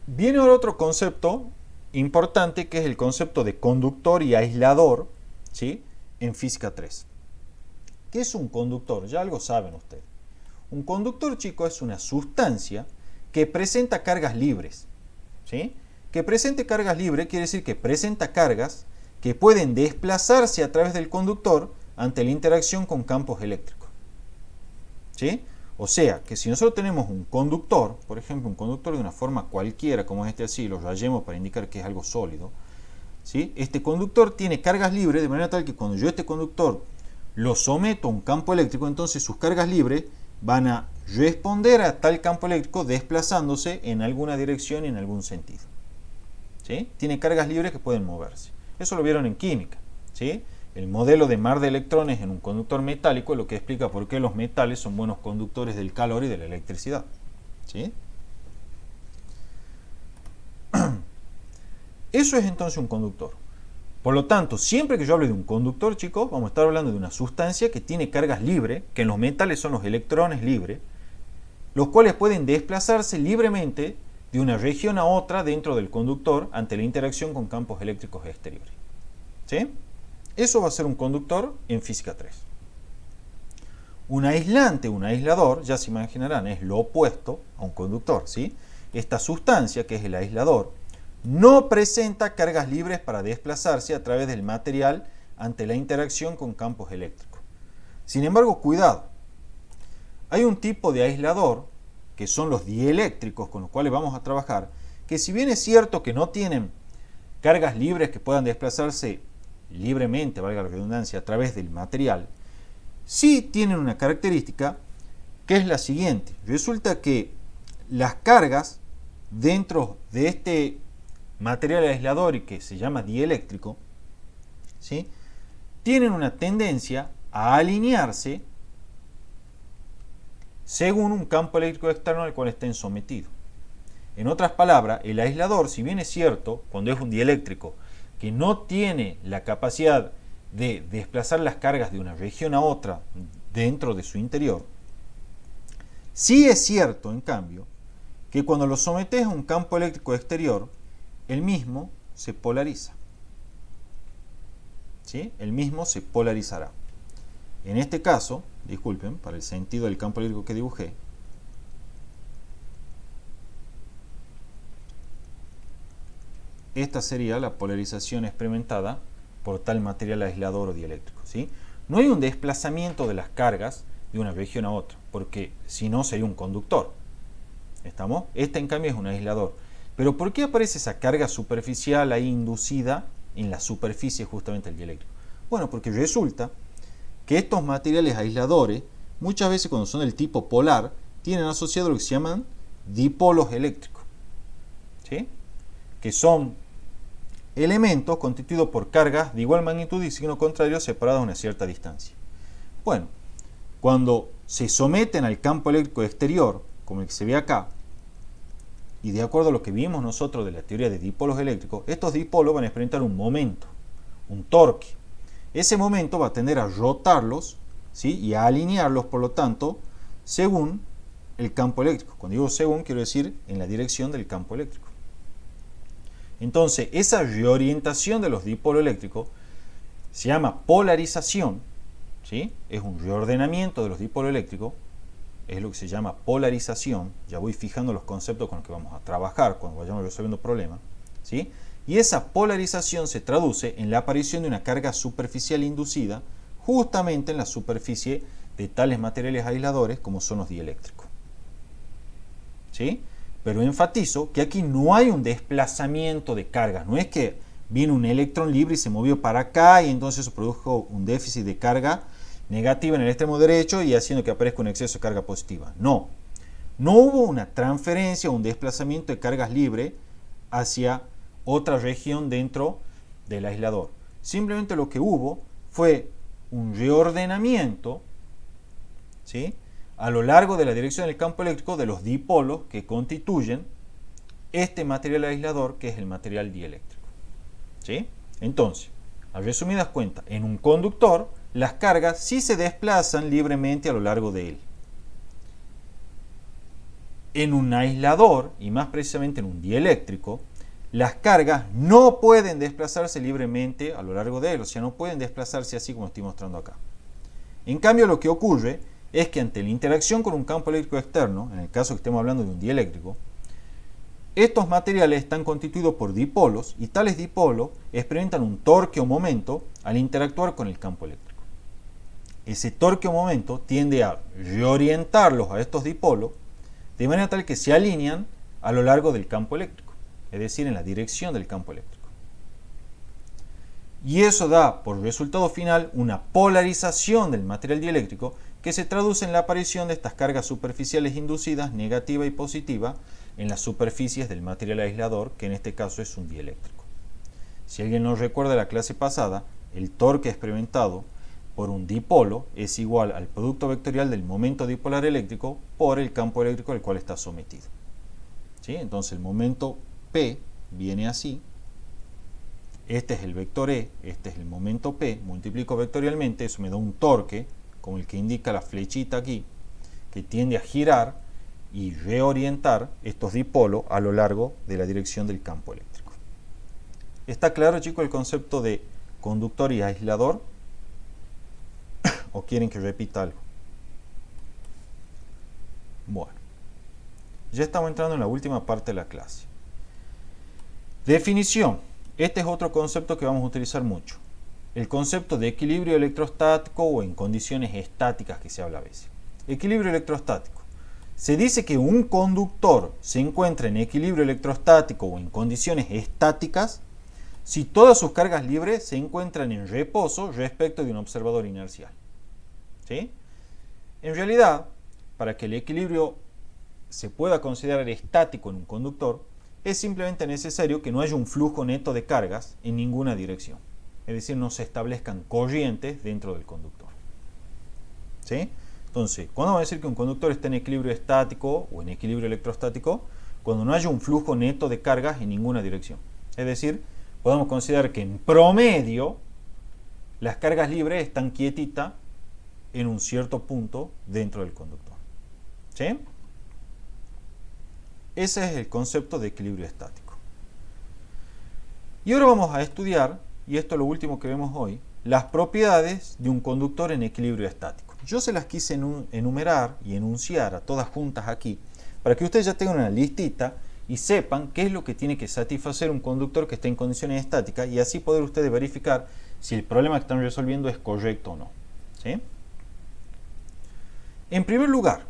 viene ahora otro concepto importante que es el concepto de conductor y aislador, ¿sí? En física 3. ¿Qué es un conductor? Ya algo saben ustedes. Un conductor, chicos, es una sustancia que presenta cargas libres. ¿Sí? Que presente cargas libres quiere decir que presenta cargas que pueden desplazarse a través del conductor ante la interacción con campos eléctricos. ¿Sí? O sea, que si nosotros tenemos un conductor, por ejemplo, un conductor de una forma cualquiera, como este así, lo rayemos para indicar que es algo sólido, ¿sí? Este conductor tiene cargas libres de manera tal que cuando yo este conductor lo someto a un campo eléctrico, entonces sus cargas libres van a responder a tal campo eléctrico desplazándose en alguna dirección y en algún sentido. ¿Sí? Tiene cargas libres que pueden moverse. Eso lo vieron en química. ¿Sí? El modelo de mar de electrones en un conductor metálico es lo que explica por qué los metales son buenos conductores del calor y de la electricidad. ¿Sí? Eso es entonces un conductor. Por lo tanto, siempre que yo hable de un conductor, chicos, vamos a estar hablando de una sustancia que tiene cargas libres, que en los metales son los electrones libres, los cuales pueden desplazarse libremente de una región a otra dentro del conductor ante la interacción con campos eléctricos exteriores. ¿Sí? Eso va a ser un conductor en física 3. Un aislante, un aislador, ya se imaginarán, es lo opuesto a un conductor. ¿Sí? Esta sustancia, que es el aislador, no presenta cargas libres para desplazarse a través del material ante la interacción con campos eléctricos. Sin embargo, cuidado. Hay un tipo de aislador, que son los dieléctricos con los cuales vamos a trabajar, que si bien es cierto que no tienen cargas libres que puedan desplazarse libremente, valga la redundancia, a través del material, sí tienen una característica que es la siguiente. Resulta que las cargas dentro de este material aislador y que se llama dieléctrico, ¿sí? Tienen una tendencia a alinearse según un campo eléctrico externo al cual estén sometidos. En otras palabras, el aislador, si bien es cierto, cuando es un dieléctrico, que no tiene la capacidad de desplazar las cargas de una región a otra dentro de su interior, sí es cierto, en cambio, que cuando lo sometes a un campo eléctrico exterior, el mismo se polariza. ¿Sí? El mismo se polarizará. En este caso, disculpen, para el sentido del campo eléctrico que dibujé, esta sería la polarización experimentada por tal material aislador o dieléctrico. ¿Sí? No hay un desplazamiento de las cargas de una región a otra, porque si no sería un conductor. ¿Estamos? Este en cambio es un aislador. Pero ¿por qué aparece esa carga superficial ahí inducida en la superficie justamente del dieléctrico? Bueno, porque resulta que estos materiales aisladores, muchas veces cuando son del tipo polar, tienen asociado lo que se llaman dipolos eléctricos. ¿Sí? Que son elementos constituidos por cargas de igual magnitud y signo contrario separadas a una cierta distancia. Bueno, cuando se someten al campo eléctrico exterior, como el que se ve acá, y de acuerdo a lo que vimos nosotros de la teoría de dipolos eléctricos, estos dipolos van a experimentar un momento, un torque. Ese momento va a tender a rotarlos, ¿sí? Y a alinearlos, por lo tanto, según el campo eléctrico. Cuando digo según, quiero decir en la dirección del campo eléctrico. Entonces, esa reorientación de los dipolos eléctricos se llama polarización, ¿sí? Es un reordenamiento de los dipolos eléctricos, es lo que se llama polarización. Ya voy fijando los conceptos con los que vamos a trabajar cuando vayamos resolviendo problemas, ¿sí? Y esa polarización se traduce en la aparición de una carga superficial inducida justamente en la superficie de tales materiales aisladores como son los dieléctricos. ¿Sí? Pero enfatizo que aquí no hay un desplazamiento de cargas, no es que vino un electrón libre y se movió para acá y entonces eso produjo un déficit de carga negativa en el extremo derecho y haciendo que aparezca un exceso de carga positiva. No, no hubo una transferencia o un desplazamiento de cargas libres hacia otra región dentro del aislador. Simplemente lo que hubo fue un reordenamiento, ¿sí?, a lo largo de la dirección del campo eléctrico de los dipolos que constituyen este material aislador que es el material dieléctrico. ¿Sí? Entonces, a resumidas cuentas, en un conductor las cargas sí se desplazan libremente a lo largo de él. En un aislador, y más precisamente en un dieléctrico, las cargas no pueden desplazarse libremente a lo largo de él, o sea, no pueden desplazarse así como estoy mostrando acá. En cambio, lo que ocurre es que ante la interacción con un campo eléctrico externo, en el caso que estemos hablando de un dieléctrico, estos materiales están constituidos por dipolos y tales dipolos experimentan un torque o momento al interactuar con el campo eléctrico. Ese torque o momento tiende a reorientarlos a estos dipolos de manera tal que se alinean a lo largo del campo eléctrico, es decir, en la dirección del campo eléctrico. Y eso da por resultado final una polarización del material dieléctrico que se traduce en la aparición de estas cargas superficiales inducidas, negativa y positiva, en las superficies del material aislador, que en este caso es un dieléctrico. Si alguien nos recuerda la clase pasada, el torque experimentado por un dipolo es igual al producto vectorial del momento dipolar eléctrico por el campo eléctrico al cual está sometido. ¿Sí? Entonces el momento P viene así. Este es el vector E, este es el momento P, multiplico vectorialmente, eso me da un torque, como el que indica la flechita aquí, que tiende a girar y reorientar estos dipolos a lo largo de la dirección del campo eléctrico. ¿Está claro, chicos, el concepto de conductor y aislador? ¿O quieren que repita algo? Bueno, ya estamos entrando en la última parte de la clase. Definición. Este es otro concepto que vamos a utilizar mucho. El concepto de equilibrio electrostático o en condiciones estáticas que se habla a veces. Equilibrio electrostático. Se dice que un conductor se encuentra en equilibrio electrostático o en condiciones estáticas si todas sus cargas libres se encuentran en reposo respecto de un observador inercial. ¿Sí? En realidad, para que el equilibrio se pueda considerar estático en un conductor, es simplemente necesario que no haya un flujo neto de cargas en ninguna dirección. Es decir, no se establezcan corrientes dentro del conductor. ¿Sí? Entonces, ¿cuándo vamos a decir que un conductor está en equilibrio estático o en equilibrio electrostático? Cuando no haya un flujo neto de cargas en ninguna dirección. Es decir, podemos considerar que en promedio las cargas libres están quietitas en un cierto punto dentro del conductor. ¿Sí? Ese es el concepto de equilibrio estático. Y ahora vamos a estudiar, y esto es lo último que vemos hoy, las propiedades de un conductor en equilibrio estático. Yo se las quise enumerar y enunciar a todas juntas aquí, para que ustedes ya tengan una listita y sepan qué es lo que tiene que satisfacer un conductor que esté en condiciones estáticas, y así poder ustedes verificar si el problema que están resolviendo es correcto o no. ¿Sí? En primer lugar,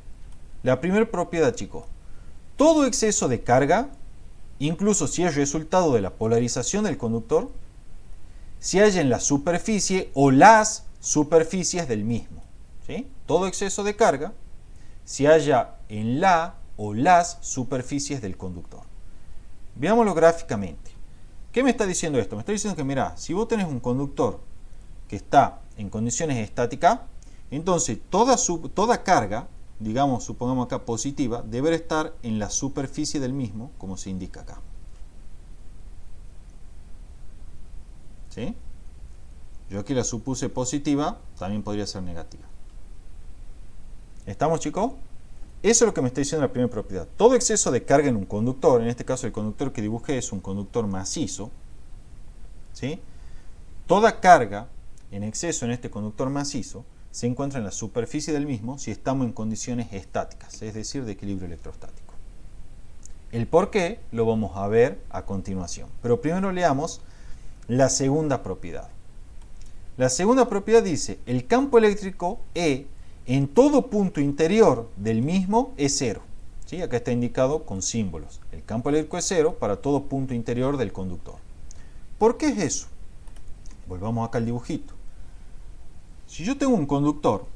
la primera propiedad, chicos. Todo exceso de carga, incluso si es resultado de la polarización del conductor, se halla en la superficie o las superficies del mismo. ¿Sí? Todo exceso de carga se halla en la o las superficies del conductor. Veámoslo gráficamente. ¿Qué me está diciendo esto? Me está diciendo que, mira, si vos tenés un conductor que está en condiciones estáticas, entonces toda carga, digamos, supongamos acá positiva, debe estar en la superficie del mismo, como se indica acá. ¿Sí? Yo aquí la supuse positiva, también podría ser negativa. ¿Estamos, chicos? Eso es lo que me está diciendo la primera propiedad. Todo exceso de carga en un conductor, en este caso el conductor que dibujé es un conductor macizo, ¿sí? Toda carga en exceso en este conductor macizo se encuentra en la superficie del mismo si estamos en condiciones estáticas, es decir, de equilibrio electrostático. El por qué lo vamos a ver a continuación. Pero primero leamos la segunda propiedad. La segunda propiedad dice, el campo eléctrico E en todo punto interior del mismo es cero. ¿Sí? Acá está indicado con símbolos. El campo eléctrico es cero para todo punto interior del conductor. ¿Por qué es eso? Volvamos acá al dibujito. Si yo tengo un conductor,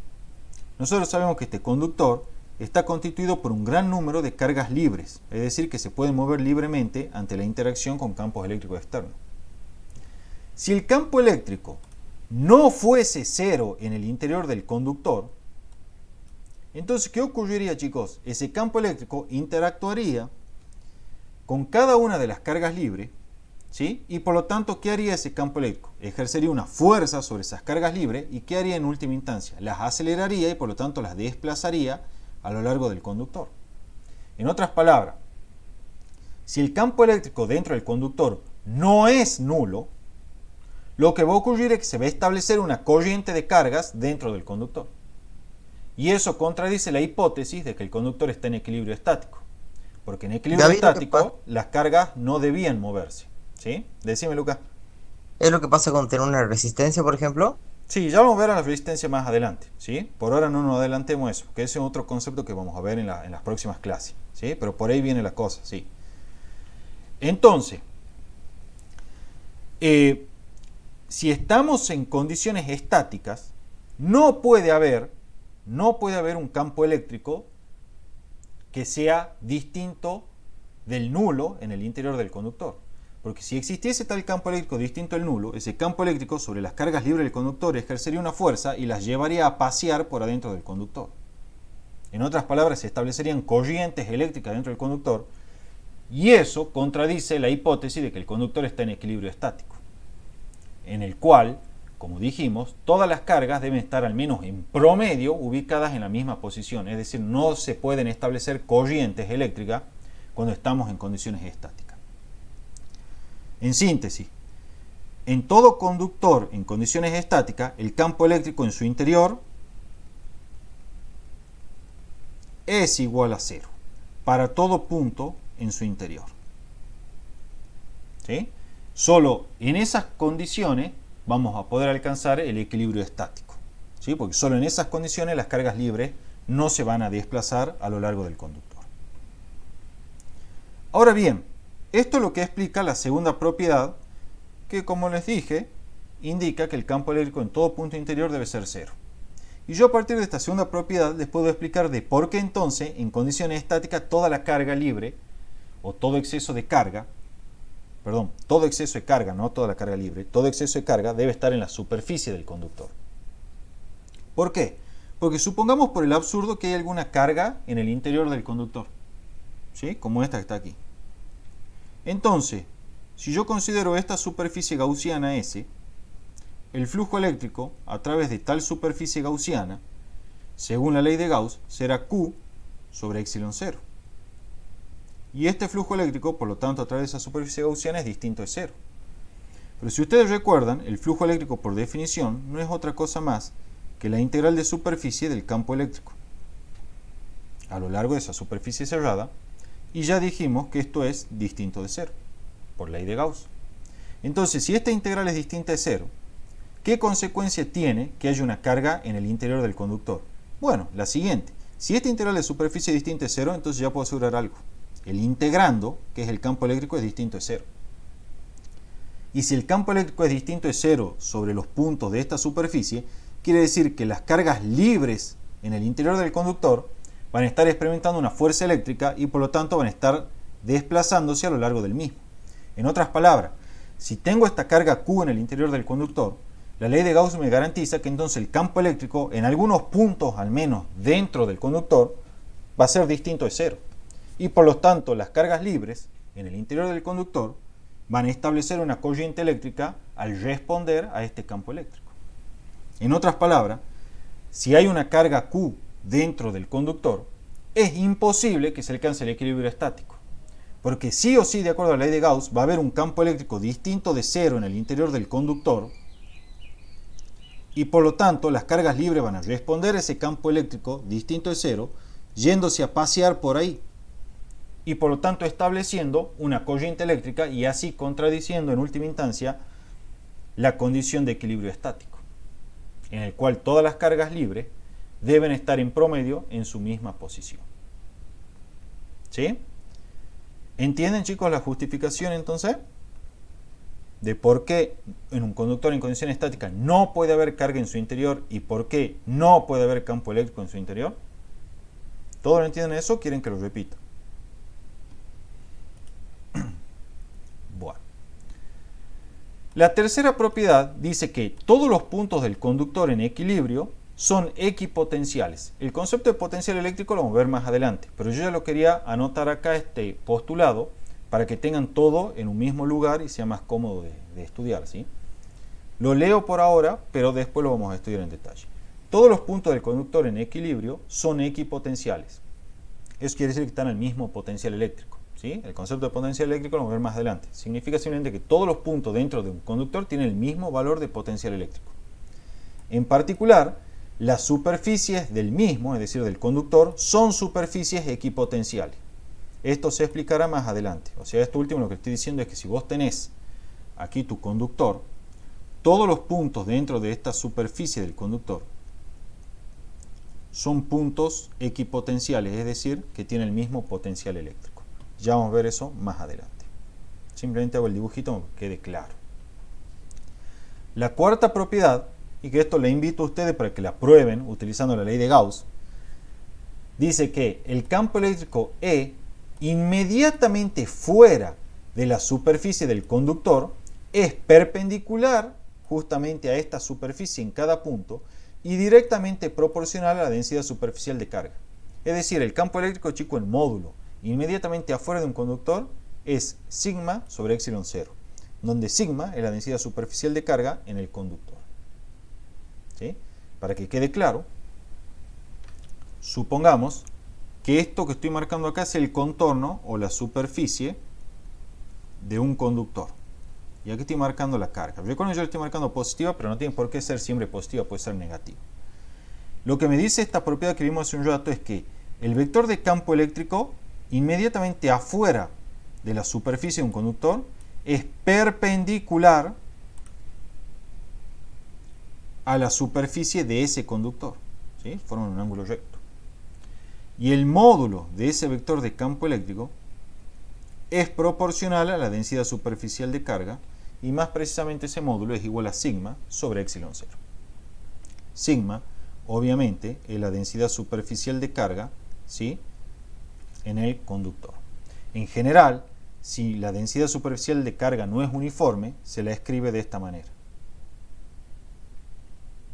nosotros sabemos que este conductor está constituido por un gran número de cargas libres, es decir, que se pueden mover libremente ante la interacción con campos eléctricos externos. Si el campo eléctrico no fuese cero en el interior del conductor, entonces, ¿qué ocurriría, chicos? Ese campo eléctrico interactuaría con cada una de las cargas libres, ¿sí? Y por lo tanto, ¿qué haría ese campo eléctrico? Ejercería una fuerza sobre esas cargas libres y ¿qué haría en última instancia? Las aceleraría y por lo tanto las desplazaría a lo largo del conductor. En otras palabras, si el campo eléctrico dentro del conductor no es nulo, lo que va a ocurrir es que se va a establecer una corriente de cargas dentro del conductor. Y eso contradice la hipótesis de que el conductor está en equilibrio estático. Porque en equilibrio estático las cargas no debían moverse. ¿Sí? Decime, Lucas. ¿Es lo que pasa con tener una resistencia, por ejemplo? Sí, ya vamos a ver a la resistencia más adelante. ¿Sí? Por ahora no nos adelantemos eso, que ese es otro concepto que vamos a ver en las próximas clases. ¿Sí? Pero por ahí viene la cosa. ¿Sí? Entonces, si estamos en condiciones estáticas, no puede haber un campo eléctrico que sea distinto del nulo en el interior del conductor. Porque si existiese tal campo eléctrico distinto al nulo, ese campo eléctrico sobre las cargas libres del conductor ejercería una fuerza y las llevaría a pasear por adentro del conductor. En otras palabras, se establecerían corrientes eléctricas dentro del conductor y eso contradice la hipótesis de que el conductor está en equilibrio estático, en el cual, como dijimos, todas las cargas deben estar al menos en promedio ubicadas en la misma posición, es decir, no se pueden establecer corrientes eléctricas cuando estamos en condiciones estáticas. En síntesis, en todo conductor en condiciones estáticas, el campo eléctrico en su interior es igual a cero para todo punto en su interior. ¿Sí? Solo en esas condiciones vamos a poder alcanzar el equilibrio estático. ¿Sí? Porque solo en esas condiciones las cargas libres no se van a desplazar a lo largo del conductor. Ahora bien, esto es lo que explica la segunda propiedad, que como les dije, indica que el campo eléctrico en todo punto interior debe ser cero. Y yo a partir de esta segunda propiedad les puedo explicar de por qué entonces en condiciones estáticas toda la carga libre o todo exceso de carga, todo exceso de carga, no toda la carga libre, todo exceso de carga debe estar en la superficie del conductor. ¿Por qué? Porque supongamos por el absurdo que hay alguna carga en el interior del conductor, ¿sí? Como esta que está aquí. Entonces, si yo considero esta superficie gaussiana S, el flujo eléctrico a través de tal superficie gaussiana, según la ley de Gauss, será Q sobre epsilon 0. Y este flujo eléctrico, por lo tanto, a través de esa superficie gaussiana es distinto de 0. Pero si ustedes recuerdan, el flujo eléctrico por definición no es otra cosa más que la integral de superficie del campo eléctrico a lo largo de esa superficie cerrada, y ya dijimos que esto es distinto de 0, por ley de Gauss. Entonces, si esta integral es distinta de 0, ¿qué consecuencia tiene que haya una carga en el interior del conductor? Bueno, la siguiente. Si esta integral de superficie es distinta de 0, entonces ya puedo asegurar algo. El integrando, que es el campo eléctrico, es distinto de 0. Y si el campo eléctrico es distinto de 0 sobre los puntos de esta superficie, quiere decir que las cargas libres en el interior del conductor van a estar experimentando una fuerza eléctrica y por lo tanto van a estar desplazándose a lo largo del mismo. En otras palabras, si tengo esta carga Q en el interior del conductor, la ley de Gauss me garantiza que entonces el campo eléctrico en algunos puntos al menos dentro del conductor va a ser distinto de 0. Y por lo tanto las cargas libres en el interior del conductor van a establecer una corriente eléctrica al responder a este campo eléctrico. En otras palabras, si hay una carga Q dentro del conductor, es imposible que se alcance el equilibrio estático. Porque sí o sí, de acuerdo a la ley de Gauss, va a haber un campo eléctrico distinto de 0 en el interior del conductor y por lo tanto las cargas libres van a responder a ese campo eléctrico distinto de 0 yéndose a pasear por ahí y por lo tanto estableciendo una corriente eléctrica y así contradiciendo en última instancia la condición de equilibrio estático, en el cual todas las cargas libres deben estar en promedio en su misma posición. ¿Sí? ¿Entienden, chicos, la justificación entonces de por qué en un conductor en condición estática no puede haber carga en su interior y por qué no puede haber campo eléctrico en su interior? ¿Todos lo entienden eso? ¿Quieren que lo repita? Bueno. La tercera propiedad dice que todos los puntos del conductor en equilibrio son equipotenciales. El concepto de potencial eléctrico lo vamos a ver más adelante, pero yo ya lo quería anotar acá, este postulado, para que tengan todo en un mismo lugar y sea más cómodo de estudiar, ¿sí? Lo leo por ahora, pero después lo vamos a estudiar en detalle. Todos los puntos del conductor en equilibrio son equipotenciales. Eso quiere decir que están al mismo potencial eléctrico, ¿sí? El concepto de potencial eléctrico lo vamos a ver más adelante. Significa simplemente que todos los puntos dentro de un conductor tienen el mismo valor de potencial eléctrico. En particular, las superficies del mismo, es decir, del conductor, son superficies equipotenciales. Esto se explicará más adelante. O sea, esto último lo que estoy diciendo es que si vos tenés aquí tu conductor, todos los puntos dentro de esta superficie del conductor son puntos equipotenciales, es decir, que tienen el mismo potencial eléctrico. Ya vamos a ver eso más adelante. Simplemente hago el dibujito para que quede claro. La cuarta propiedad, y que esto le invito a ustedes para que la prueben utilizando la ley de Gauss, dice que el campo eléctrico E inmediatamente fuera de la superficie del conductor es perpendicular justamente a esta superficie en cada punto y directamente proporcional a la densidad superficial de carga. Es decir, el campo eléctrico, chico, en módulo inmediatamente afuera de un conductor es sigma sobre epsilon 0, donde sigma es la densidad superficial de carga en el conductor. ¿Sí? Para que quede claro, supongamos que esto que estoy marcando acá es el contorno o la superficie de un conductor. Y aquí estoy marcando la carga. Recuerden, yo le estoy marcando positiva, pero no tiene por qué ser siempre positiva, puede ser negativa. Lo que me dice esta propiedad que vimos hace un rato es que el vector de campo eléctrico inmediatamente afuera de la superficie de un conductor es perpendicular a la superficie de ese conductor, ¿sí? Forman un ángulo recto. Y el módulo de ese vector de campo eléctrico es proporcional a la densidad superficial de carga y más precisamente ese módulo es igual a sigma sobre epsilon 0. Sigma, obviamente, es la densidad superficial de carga, ¿sí?, en el conductor. En general, si la densidad superficial de carga no es uniforme, se la escribe de esta manera.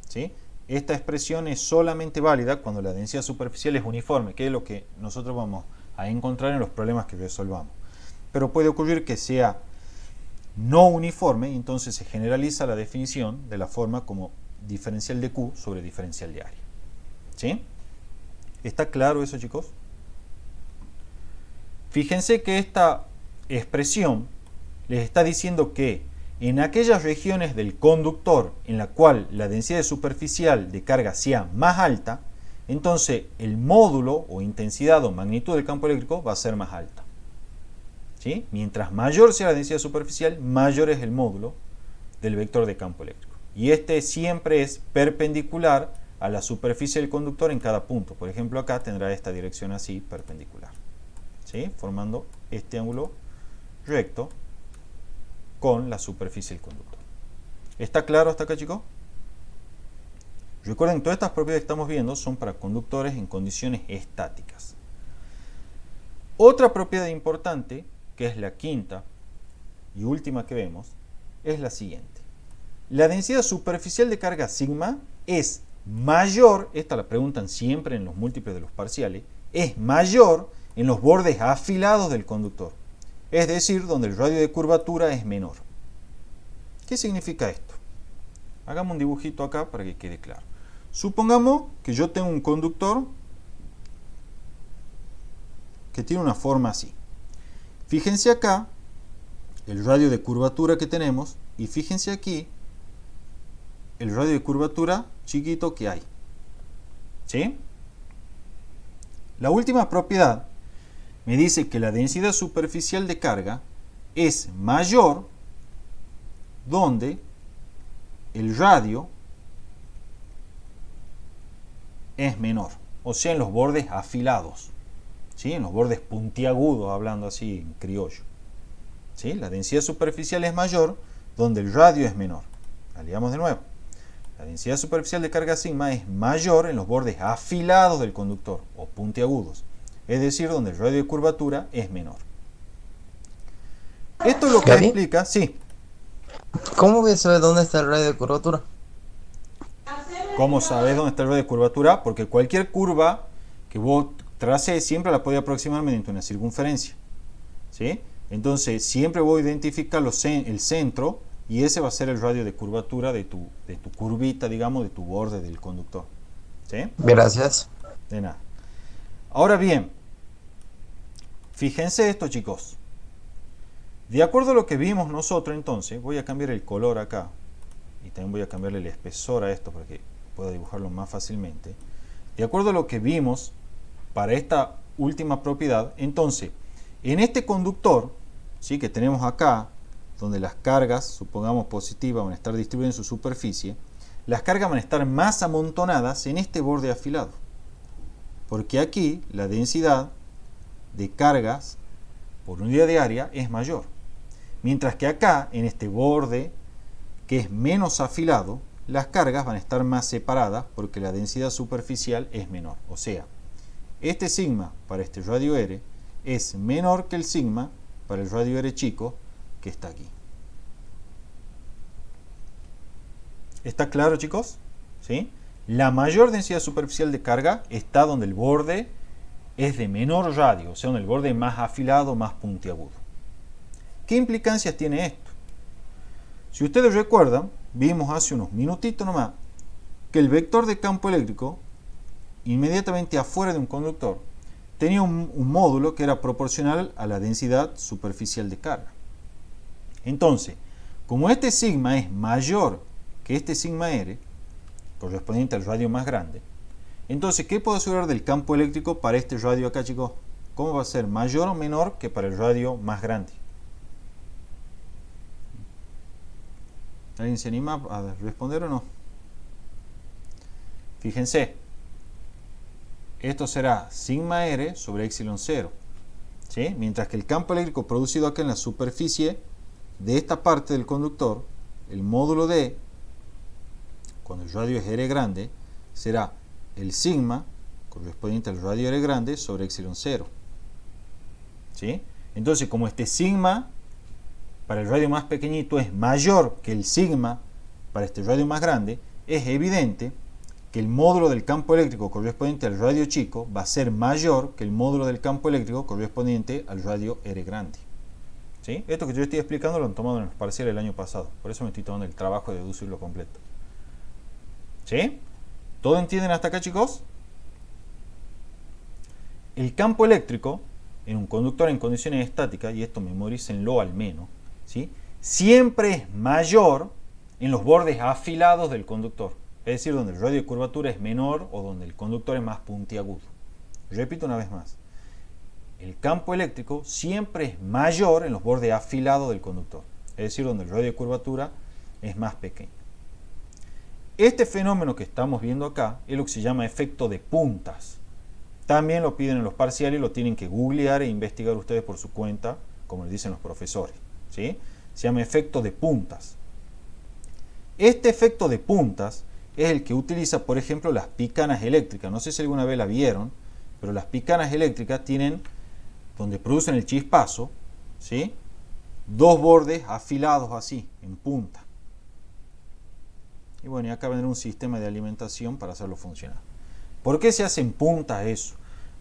¿Sí? esta expresión es solamente válida cuando la densidad superficial es uniforme, que es lo que nosotros vamos a encontrar en los problemas que resolvamos. Pero puede ocurrir que sea no uniforme, y entonces se generaliza la definición de la forma como diferencial de Q sobre diferencial de área. ¿Sí? ¿Está claro eso, chicos? Fíjense que esta expresión les está diciendo que en aquellas regiones del conductor en la cual la densidad superficial de carga sea más alta, entonces el módulo o intensidad o magnitud del campo eléctrico va a ser más alta. ¿Sí? Mientras mayor sea la densidad superficial, mayor es el módulo del vector de campo eléctrico. Y este siempre es perpendicular a la superficie del conductor en cada punto. Por ejemplo, acá tendrá esta dirección así, perpendicular. ¿Sí? Formando este ángulo recto con la superficie del conductor. ¿Está claro hasta acá, chicos? Recuerden, todas estas propiedades que estamos viendo son para conductores en condiciones estáticas. Otra propiedad importante, que es la quinta y última que vemos, es la siguiente. La densidad superficial de carga sigma es mayor, esta la preguntan siempre en los múltiples de los parciales, es mayor en los bordes afilados del conductor, es decir, donde el radio de curvatura es menor. ¿Qué significa esto? Hagamos un dibujito acá para que quede claro. Supongamos que yo tengo un conductor que tiene una forma así. Fíjense acá el radio de curvatura que tenemos y fíjense aquí el radio de curvatura chiquito que hay. ¿Sí? La última propiedad me dice que la densidad superficial de carga es mayor donde el radio es menor, o sea, en los bordes afilados, ¿sí? En los bordes puntiagudos, hablando así en criollo. ¿Sí? La densidad superficial es mayor donde el radio es menor. La leamos de nuevo. La densidad superficial de carga sigma es mayor en los bordes afilados del conductor, o puntiagudos, es decir, donde el radio de curvatura es menor. Esto es lo que ¿Gaby? explica, sí. ¿Cómo voy a saber dónde está el radio de curvatura? ¿Cómo sabes dónde está el radio de curvatura? Porque cualquier curva que vos traces siempre la podés aproximar mediante una circunferencia. ¿Sí? Entonces siempre voy a identificar el centro y ese va a ser el radio de curvatura de tu curvita, digamos, de tu borde del conductor. ¿Sí? Gracias. De nada. Ahora bien, fíjense esto, chicos. De acuerdo a lo que vimos nosotros, entonces, voy a cambiar el color acá. Y también voy a cambiarle el espesor a esto para que pueda dibujarlo más fácilmente. De acuerdo a lo que vimos para esta última propiedad, entonces, en este conductor, ¿sí?, que tenemos acá, donde las cargas, supongamos positivas, van a estar distribuidas en su superficie, las cargas van a estar más amontonadas en este borde afilado. Porque aquí la densidad de cargas por unidad de área es mayor. Mientras que acá, en este borde que es menos afilado, las cargas van a estar más separadas porque la densidad superficial es menor. O sea, este sigma para este radio R es menor que el sigma para el radio R chico que está aquí. ¿Está claro, chicos? ¿Sí? La mayor densidad superficial de carga está donde el borde es de menor radio, o sea, donde el borde es más afilado, más puntiagudo. ¿Qué implicancias tiene esto? Si ustedes recuerdan, vimos hace unos minutitos nomás que el vector de campo eléctrico, inmediatamente afuera de un conductor, tenía un módulo que era proporcional a la densidad superficial de carga. Entonces, como este sigma es mayor que este sigma R, correspondiente al radio más grande, entonces, ¿qué puedo asegurar del campo eléctrico para este radio acá, chicos? ¿Cómo va a ser? ¿Mayor o menor que para el radio más grande? ¿Alguien se anima a responder o no? Fíjense, esto será sigma R sobre epsilon 0, ¿sí? Mientras que el campo eléctrico producido acá en la superficie de esta parte del conductor, el módulo D, cuando el radio es R grande, será el sigma correspondiente al radio R grande sobre epsilon 0. ¿Sí? Entonces, como este sigma para el radio más pequeñito es mayor que el sigma para este radio más grande, es evidente que el módulo del campo eléctrico correspondiente al radio chico va a ser mayor que el módulo del campo eléctrico correspondiente al radio R grande. ¿Sí? Esto que yo estoy explicando lo han tomado en los parciales el año pasado, por eso me estoy tomando el trabajo de deducirlo completo. ¿Sí? ¿Todo entienden hasta acá, chicos? El campo eléctrico en un conductor en condiciones estáticas, y esto memorícenlo al menos, ¿sí?, siempre es mayor en los bordes afilados del conductor, es decir, donde el radio de curvatura es menor o donde el conductor es más puntiagudo. Repito una vez más, el campo eléctrico siempre es mayor en los bordes afilados del conductor, es decir, donde el radio de curvatura es más pequeño. Este fenómeno que estamos viendo acá es lo que se llama efecto de puntas. También lo piden en los parciales y lo tienen que googlear e investigar ustedes por su cuenta, como les dicen los profesores, ¿sí? Se llama efecto de puntas. Este efecto de puntas es el que utiliza, por ejemplo, las picanas eléctricas. No sé si alguna vez la vieron, pero las picanas eléctricas tienen, donde producen el chispazo, ¿sí?, dos bordes afilados así, en punta. Y bueno, y acá vendrá un sistema de alimentación para hacerlo funcionar. ¿Por qué se hace en puntas eso?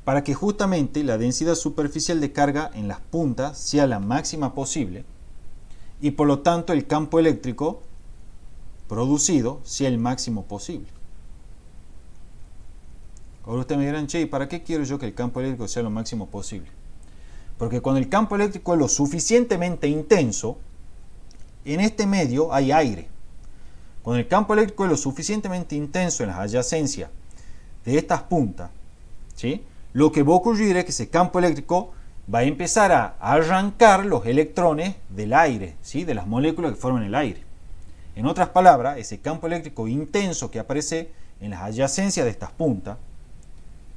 Para que justamente la densidad superficial de carga en las puntas sea la máxima posible y por lo tanto el campo eléctrico producido sea el máximo posible. Ahora ustedes me dirán, che, ¿para qué quiero yo que el campo eléctrico sea lo máximo posible? Porque cuando el campo eléctrico es lo suficientemente intenso, en este medio hay aire. Cuando el campo eléctrico es lo suficientemente intenso en las adyacencias de estas puntas, ¿sí?, lo que va a ocurrir es que ese campo eléctrico va a empezar a arrancar los electrones del aire, ¿sí?, de las moléculas que forman el aire. En otras palabras, ese campo eléctrico intenso que aparece en las adyacencias de estas puntas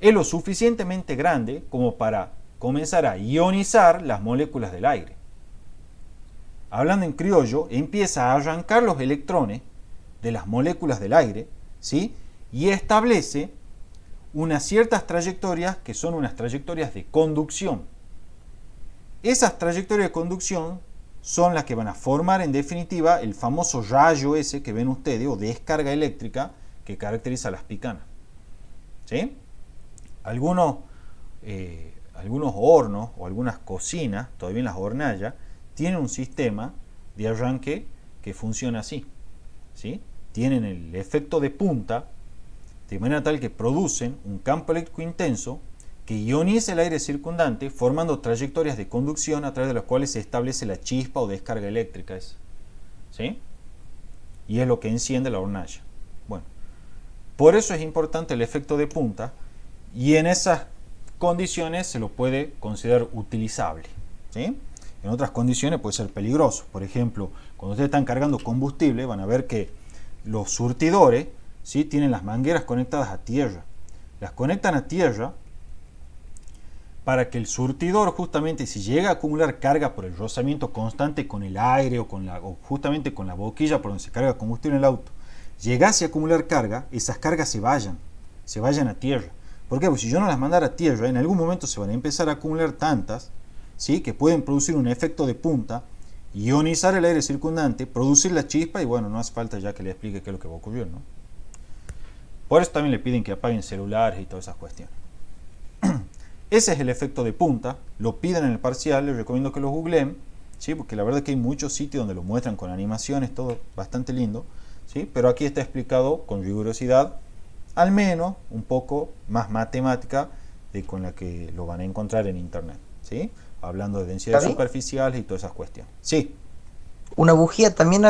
es lo suficientemente grande como para comenzar a ionizar las moléculas del aire. Hablando en criollo, empieza a arrancar los electrones de las moléculas del aire, ¿sí?, y establece unas ciertas trayectorias que son unas trayectorias de conducción. Esas trayectorias de conducción son las que van a formar en definitiva el famoso rayo ese que ven ustedes o descarga eléctrica que caracteriza a las picanas. ¿Sí? Algunos hornos o algunas cocinas, todavía en las hornallas, tienen un sistema de arranque que funciona así, ¿sí? Tienen el efecto de punta de manera tal que producen un campo eléctrico intenso que ioniza el aire circundante formando trayectorias de conducción a través de las cuales se establece la chispa o descarga eléctrica, ¿sí? Y es lo que enciende la hornalla. Bueno, por eso es importante el efecto de punta y en esas condiciones se lo puede considerar utilizable, ¿sí? En otras condiciones puede ser peligroso. Por ejemplo, cuando ustedes están cargando combustible van a ver que los surtidores, ¿sí?, tienen las mangueras conectadas a tierra. Las conectan a tierra para que el surtidor, justamente si llega a acumular carga por el rozamiento constante con el aire o justamente con la boquilla por donde se carga combustible en el auto, llegase a acumular carga, esas cargas se vayan a tierra. ¿Por qué? Porque si yo no las mandara a tierra, en algún momento se van a empezar a acumular tantas, ¿sí?, que pueden producir un efecto de punta, ionizar el aire circundante, producir la chispa y bueno, no hace falta ya que le explique qué es lo que va a ocurrir, ¿no? Por eso también le piden que apaguen celulares y todas esas cuestiones. Ese es el efecto de punta, lo piden en el parcial, les recomiendo que lo googleen, ¿sí?, porque la verdad es que hay muchos sitios donde lo muestran con animaciones, todo bastante lindo, ¿sí?, pero aquí está explicado con rigurosidad, al menos un poco más matemática de con la que lo van a encontrar en internet, ¿sí?, hablando de densidades superficiales y todas esas cuestiones. Sí. ¿Una bujía también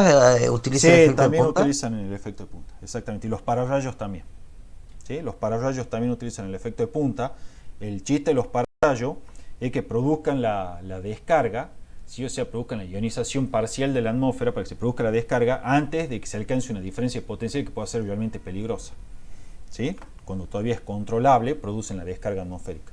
utiliza el efecto de también punta? utilizan el efecto de punta, exactamente, y los pararrayos también. ¿Sí? Los pararrayos también utilizan el efecto de punta. El chiste de los pararrayos es que produzcan la descarga, ¿sí?, o sea, produzcan la ionización parcial de la atmósfera para que se produzca la descarga antes de que se alcance una diferencia de potencial que pueda ser realmente peligrosa. ¿Sí? Cuando todavía es controlable, producen la descarga atmosférica.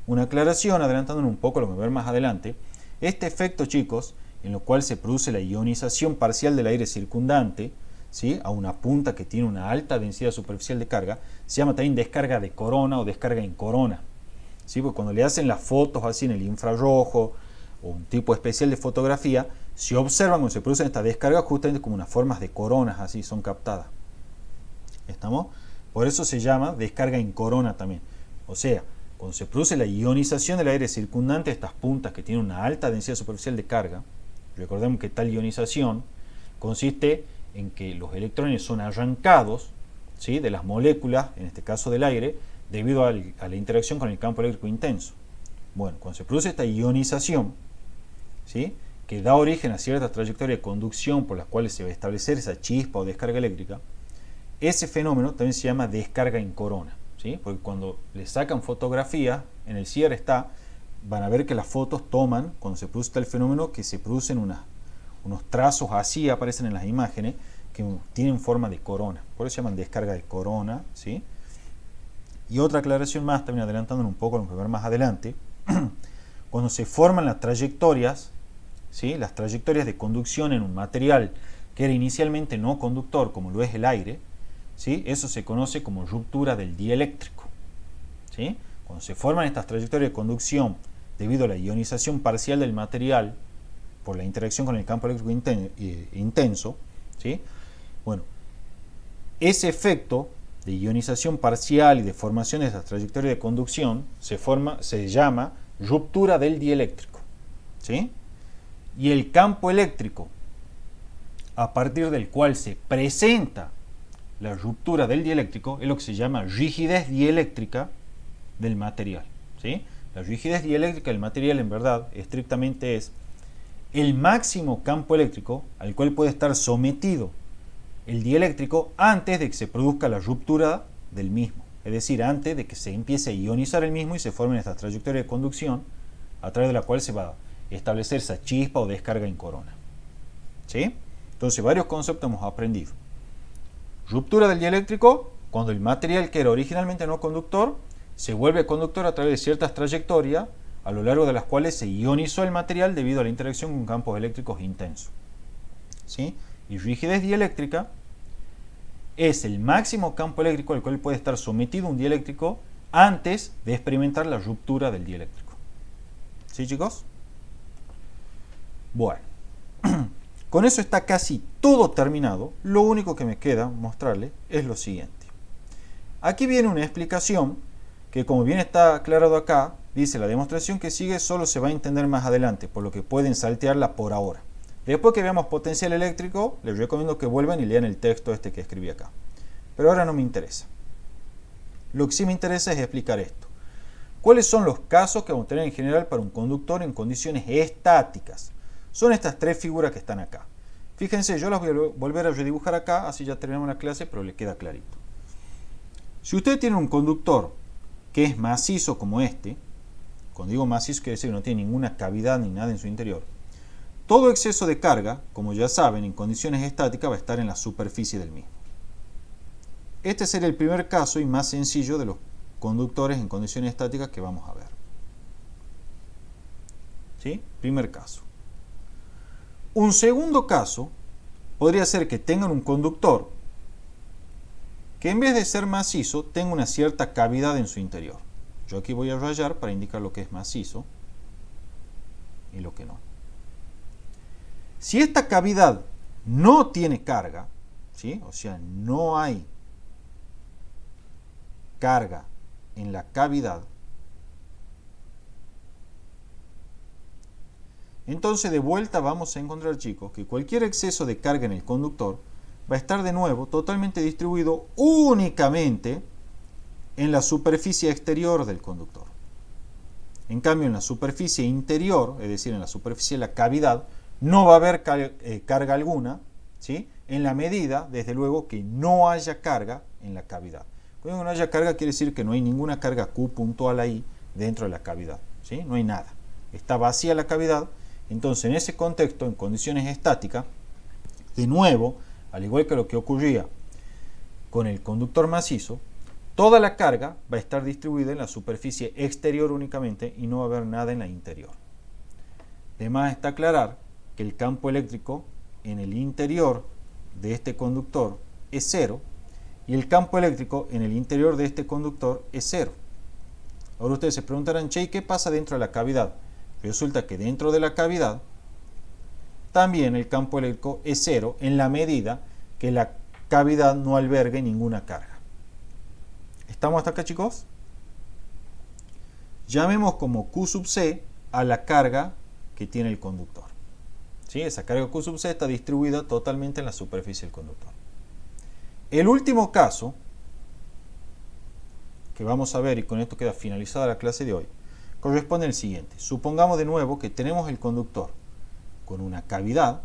Una aclaración, adelantándonos un poco, lo que voy a ver más adelante. Este efecto, chicos, en lo cual se produce la ionización parcial del aire circundante, ¿sí?, a una punta que tiene una alta densidad superficial de carga, se llama también descarga de corona o descarga en corona. ¿Sí? Porque cuando le hacen las fotos así en el infrarrojo o un tipo especial de fotografía, se observan cuando se producen estas descargas justamente como unas formas de coronas, así son captadas. ¿Estamos? Por eso se llama descarga en corona también. O sea, cuando se produce la ionización del aire circundante, estas puntas que tienen una alta densidad superficial de carga, recordemos que tal ionización consiste en que los electrones son arrancados, ¿sí?, de las moléculas, en este caso del aire, debido a la interacción con el campo eléctrico intenso. Bueno, cuando se produce esta ionización, ¿sí?, que da origen a ciertas trayectorias de conducción por las cuales se va a establecer esa chispa o descarga eléctrica, ese fenómeno también se llama descarga en corona, ¿sí?, porque cuando le sacan fotografía, en el CIER van a ver que las fotos toman, cuando se produce tal fenómeno, que se producen unos trazos así, aparecen en las imágenes, que tienen forma de corona, por eso se llaman descarga de corona, ¿sí? Y otra aclaración más, también adelantándonos un poco, lo vamos a ver más adelante, cuando se forman las trayectorias, ¿sí?, las trayectorias de conducción en un material que era inicialmente no conductor, como lo es el aire, ¿sí?, eso se conoce como ruptura del dieléctrico, ¿sí? Cuando se forman estas trayectorias de conducción debido a la ionización parcial del material por la interacción con el campo eléctrico intenso, ¿sí?, bueno, ese efecto de ionización parcial y de formación de estas trayectorias de conducción se llama ruptura del dieléctrico, ¿sí? Y el campo eléctrico a partir del cual se presenta la ruptura del dieléctrico es lo que se llama rigidez dieléctrica del material, ¿sí? La rigidez dieléctrica del material, en verdad, estrictamente es el máximo campo eléctrico al cual puede estar sometido el dieléctrico antes de que se produzca la ruptura del mismo, es decir, antes de que se empiece a ionizar el mismo y se formen estas trayectorias de conducción a través de la cual se va a establecer esa chispa o descarga en corona, ¿sí? Entonces, varios conceptos hemos aprendido. Ruptura del dieléctrico, cuando el material que era originalmente no conductor se vuelve conductor a través de ciertas trayectorias a lo largo de las cuales se ionizó el material debido a la interacción con campos eléctricos intensos, ¿sí? Y rigidez dieléctrica es el máximo campo eléctrico al cual puede estar sometido un dieléctrico antes de experimentar la ruptura del dieléctrico. ¿Sí, chicos? Bueno, con eso está casi todo terminado. Lo único que me queda mostrarles es lo siguiente. Aquí viene una explicación que, como bien está aclarado acá, dice la demostración que sigue solo se va a entender más adelante, por lo que pueden saltearla por ahora. Después que veamos potencial eléctrico, les recomiendo que vuelvan y lean el texto este que escribí acá. Pero ahora no me interesa. Lo que sí me interesa es explicar esto. ¿Cuáles son los casos que vamos a tener en general para un conductor en condiciones estáticas? Son estas tres figuras que están acá. Fíjense, yo las voy a volver a redibujar acá, así ya terminamos la clase, pero le queda clarito. Si usted tiene un conductor que es macizo como este, cuando digo macizo quiere decir que no tiene ninguna cavidad ni nada en su interior, todo exceso de carga, como ya saben, en condiciones estáticas va a estar en la superficie del mismo. Este sería el primer caso y más sencillo de los conductores en condiciones estáticas que vamos a ver. ¿Sí? Primer caso. Un segundo caso podría ser que tengan un conductor que en vez de ser macizo tenga una cierta cavidad en su interior. Yo aquí voy a rayar para indicar lo que es macizo y lo que no. Si esta cavidad no tiene carga, ¿sí?, o sea, no hay carga en la cavidad, entonces de vuelta vamos a encontrar, chicos, que cualquier exceso de carga en el conductor va a estar de nuevo totalmente distribuido únicamente en la superficie exterior del conductor. En cambio, en la superficie interior, es decir, en la superficie de la cavidad, no va a haber carga alguna, ¿sí?, en la medida, desde luego, que no haya carga en la cavidad. Cuando no haya carga quiere decir que no hay ninguna carga Q puntual ahí dentro de la cavidad, ¿sí? No hay nada. Está vacía la cavidad. Entonces, en ese contexto, en condiciones estáticas, de nuevo, al igual que lo que ocurría con el conductor macizo, toda la carga va a estar distribuida en la superficie exterior únicamente y no va a haber nada en la interior. Además, está aclarar que el campo eléctrico en el interior de este conductor es cero y el campo eléctrico en el interior de este conductor es cero. Ahora ustedes se preguntarán, che, ¿y qué pasa dentro de la cavidad? Resulta que dentro de la cavidad también el campo eléctrico es cero en la medida que la cavidad no albergue ninguna carga. ¿Estamos hasta acá, chicos? Llamemos como Q sub C a la carga que tiene el conductor. ¿Sí? Esa carga Q sub C está distribuida totalmente en la superficie del conductor. El último caso que vamos a ver, y con esto queda finalizada la clase de hoy, corresponde al siguiente. Supongamos de nuevo que tenemos el conductor con una cavidad.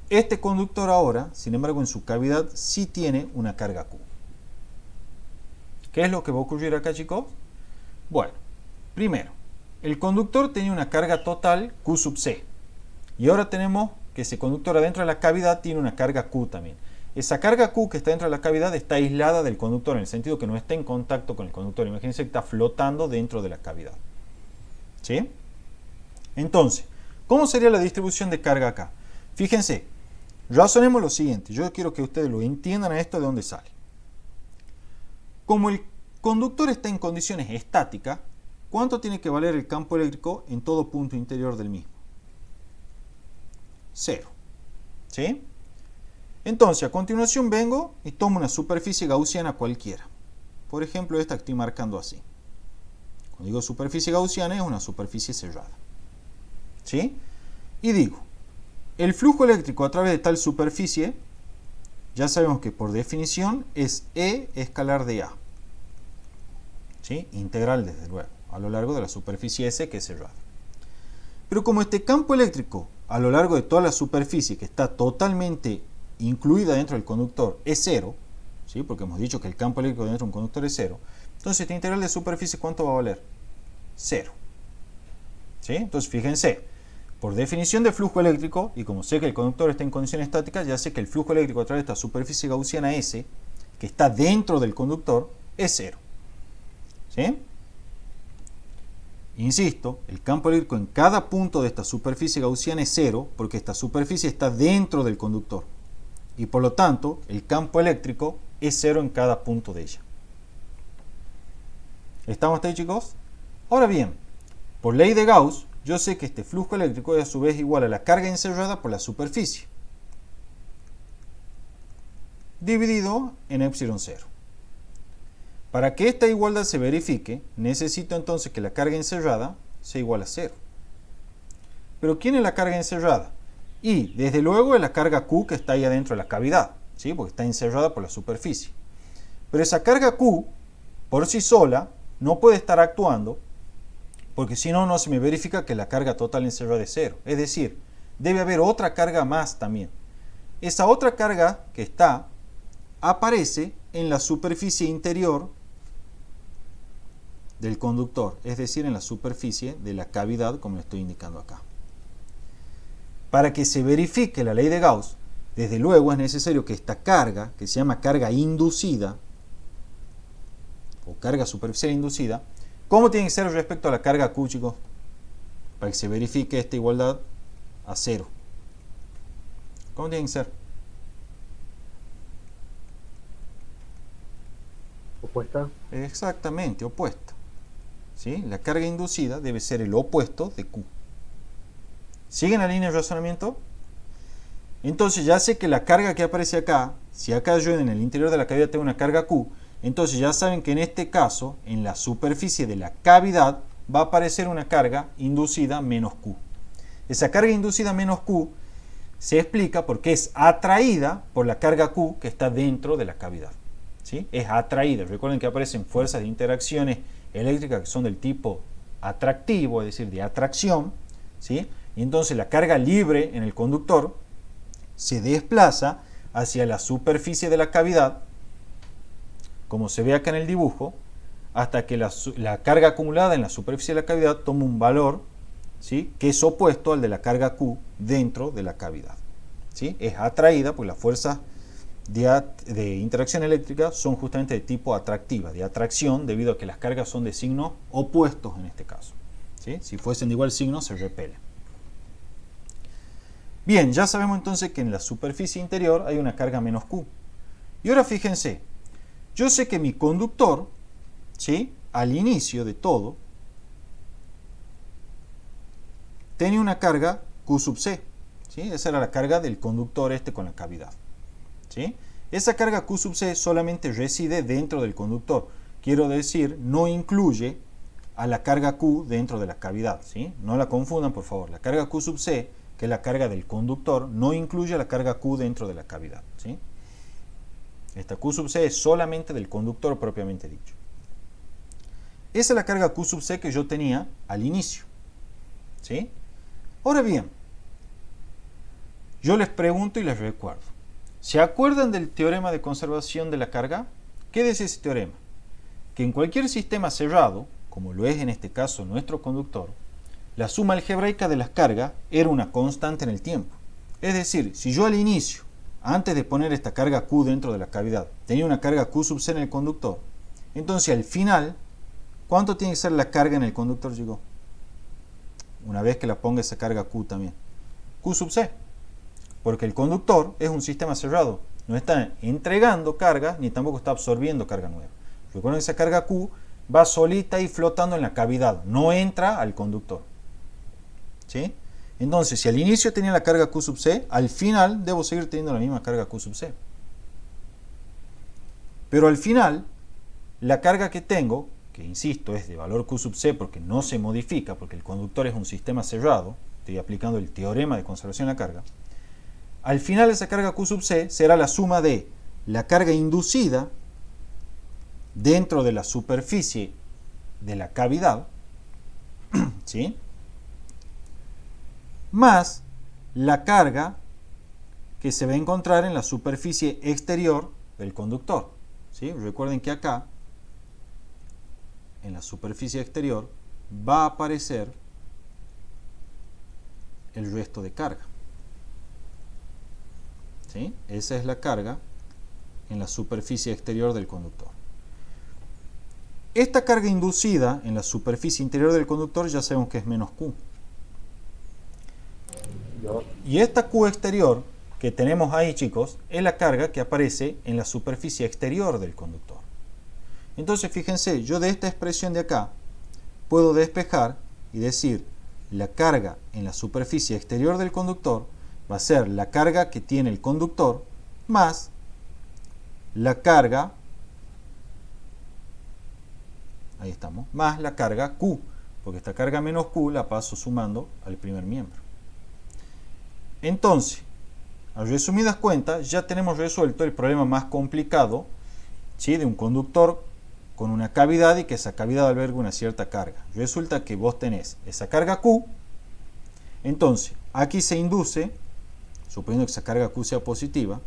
Este conductor ahora, sin embargo, en su cavidad sí tiene una carga Q. ¿Qué es lo que va a ocurrir acá, chicos? Bueno, primero, el conductor tenía una carga total Q sub C. Y ahora tenemos que ese conductor adentro de la cavidad tiene una carga Q también. Esa carga Q que está dentro de la cavidad está aislada del conductor, en el sentido que no está en contacto con el conductor. Imagínense que está flotando dentro de la cavidad. ¿Sí? Entonces, ¿cómo sería la distribución de carga acá? Fíjense, razonemos lo siguiente. Yo quiero que ustedes lo entiendan a esto de dónde sale. Como el conductor está en condiciones estáticas, ¿cuánto tiene que valer el campo eléctrico en todo punto interior del mismo? 0. ¿Sí? Entonces, a continuación vengo y tomo una superficie gaussiana cualquiera. Por ejemplo, esta que estoy marcando así. Cuando digo superficie gaussiana, es una superficie cerrada. ¿Sí? Y digo, el flujo eléctrico a través de tal superficie, ya sabemos que por definición es E escalar de A. ¿Sí? Integral, desde luego, a lo largo de la superficie S que es cerrada. Pero como este campo eléctrico a lo largo de toda la superficie, que está totalmente incluida dentro del conductor, es 0, ¿sí? Porque hemos dicho que el campo eléctrico dentro de un conductor es 0, entonces esta integral de superficie, ¿cuánto va a valer? 0. ¿Sí? Entonces fíjense, por definición de flujo eléctrico, y como sé que el conductor está en condiciones estáticas, ya sé que el flujo eléctrico a través de esta superficie gaussiana S, que está dentro del conductor, es 0. ¿Sí? Insisto, el campo eléctrico en cada punto de esta superficie gaussiana es 0, porque esta superficie está dentro del conductor. Y por lo tanto, el campo eléctrico es 0 en cada punto de ella. ¿Estamos hasta ahí, chicos? Ahora bien, por ley de Gauss, yo sé que este flujo eléctrico es a su vez igual a la carga encerrada por la superficie, dividido en epsilon 0. Para que esta igualdad se verifique, necesito entonces que la carga encerrada sea igual a 0. ¿Pero quién es la carga encerrada? Y, desde luego, es la carga Q que está ahí adentro de la cavidad, ¿sí? Porque está encerrada por la superficie. Pero esa carga Q, por sí sola, no puede estar actuando, porque si no, no se me verifica que la carga total encerrada es 0. Es decir, debe haber otra carga más también. Esa otra carga que está, aparece en la superficie interior del conductor, es decir, en la superficie de la cavidad, como le estoy indicando acá. Para que se verifique la ley de Gauss, desde luego es necesario que esta carga, que se llama carga inducida, o carga superficial inducida, ¿cómo tiene que ser respecto a la carga Q, chicos? Para que se verifique esta igualdad a 0. ¿Cómo tiene que ser? Opuesta. Exactamente, opuesta. ¿Sí? La carga inducida debe ser el opuesto de Q. ¿Siguen la línea de razonamiento? Entonces ya sé que la carga que aparece acá, si acá yo en el interior de la cavidad tengo una carga Q, entonces ya saben que en este caso, en la superficie de la cavidad, va a aparecer una carga inducida menos Q. Esa carga inducida menos Q se explica porque es atraída por la carga Q que está dentro de la cavidad. ¿Sí? Es atraída. Recuerden que aparecen fuerzas de interacciones eléctricas que son del tipo atractivo, es decir, de atracción. ¿Sí? Y entonces la carga libre en el conductor se desplaza hacia la superficie de la cavidad, como se ve acá en el dibujo, hasta que la carga acumulada en la superficie de la cavidad toma un valor, ¿sí?, que es opuesto al de la carga Q dentro de la cavidad. ¿Sí? Es atraída, pues las fuerzas de interacción eléctrica son justamente de tipo atractiva, de atracción, debido a que las cargas son de signos opuestos en este caso. ¿Sí? Si fuesen de igual signo, se repelen. Bien, ya sabemos entonces que en la superficie interior hay una carga menos Q. Y ahora fíjense, yo sé que mi conductor, ¿sí?, al inicio de todo, tenía una carga Q sub C. ¿Sí? Esa era la carga del conductor con la cavidad. ¿sí? Esa carga Q sub C solamente reside dentro del conductor. Quiero decir, no incluye a la carga Q dentro de la cavidad, ¿sí? No la confundan, por favor. La carga Q sub C, que es la carga del conductor, no incluye a la carga Q dentro de la cavidad, ¿sí? Esta Q sub C es solamente del conductor propiamente dicho. Esa es la carga Q sub C que yo tenía al inicio, ¿sí? Ahora bien, yo les pregunto y les recuerdo. ¿Se acuerdan del teorema de conservación de la carga? ¿Qué dice ese teorema? Que en cualquier sistema cerrado, como lo es en este caso nuestro conductor, la suma algebraica de las cargas era una constante en el tiempo. Es decir, si yo al inicio, antes de poner esta carga Q dentro de la cavidad, tenía una carga Q sub C en el conductor, entonces al final, ¿cuánto tiene que ser la carga en el conductor, chicos? Una vez que la ponga esa carga Q también. Q sub C. Porque el conductor es un sistema cerrado. No está entregando carga, ni tampoco está absorbiendo carga nueva. Recuerden que esa carga Q va solita y flotando en la cavidad. No entra al conductor. ¿Sí? Entonces, si al inicio tenía la carga Q sub C, al final debo seguir teniendo la misma carga Q sub C. Pero al final, la carga que tengo, que insisto es de valor Q sub C porque no se modifica, porque el conductor es un sistema cerrado, estoy aplicando el teorema de conservación de la carga, al final esa carga Q sub C será la suma de la carga inducida dentro de la superficie de la cavidad, ¿sí? Más la carga que se va a encontrar en la superficie exterior del conductor, ¿sí? Recuerden que acá, en la superficie exterior, va a aparecer el resto de carga, ¿sí? Esa es la carga en la superficie exterior del conductor. Esta carga inducida en la superficie interior del conductor ya sabemos que es menos Q. Y esta Q exterior que tenemos ahí, chicos, es la carga que aparece en la superficie exterior del conductor. Entonces, fíjense, yo de esta expresión de acá puedo despejar y decir la carga en la superficie exterior del conductor va a ser la carga que tiene el conductor más la carga, ahí estamos, más la carga Q, porque esta carga menos Q la paso sumando al primer miembro. Entonces, a resumidas cuentas, ya tenemos resuelto el problema más complicado, ¿sí?, de un conductor con una cavidad y que esa cavidad alberga una cierta carga. Resulta que vos tenés esa carga Q, entonces aquí se induce, suponiendo que esa carga Q sea positiva,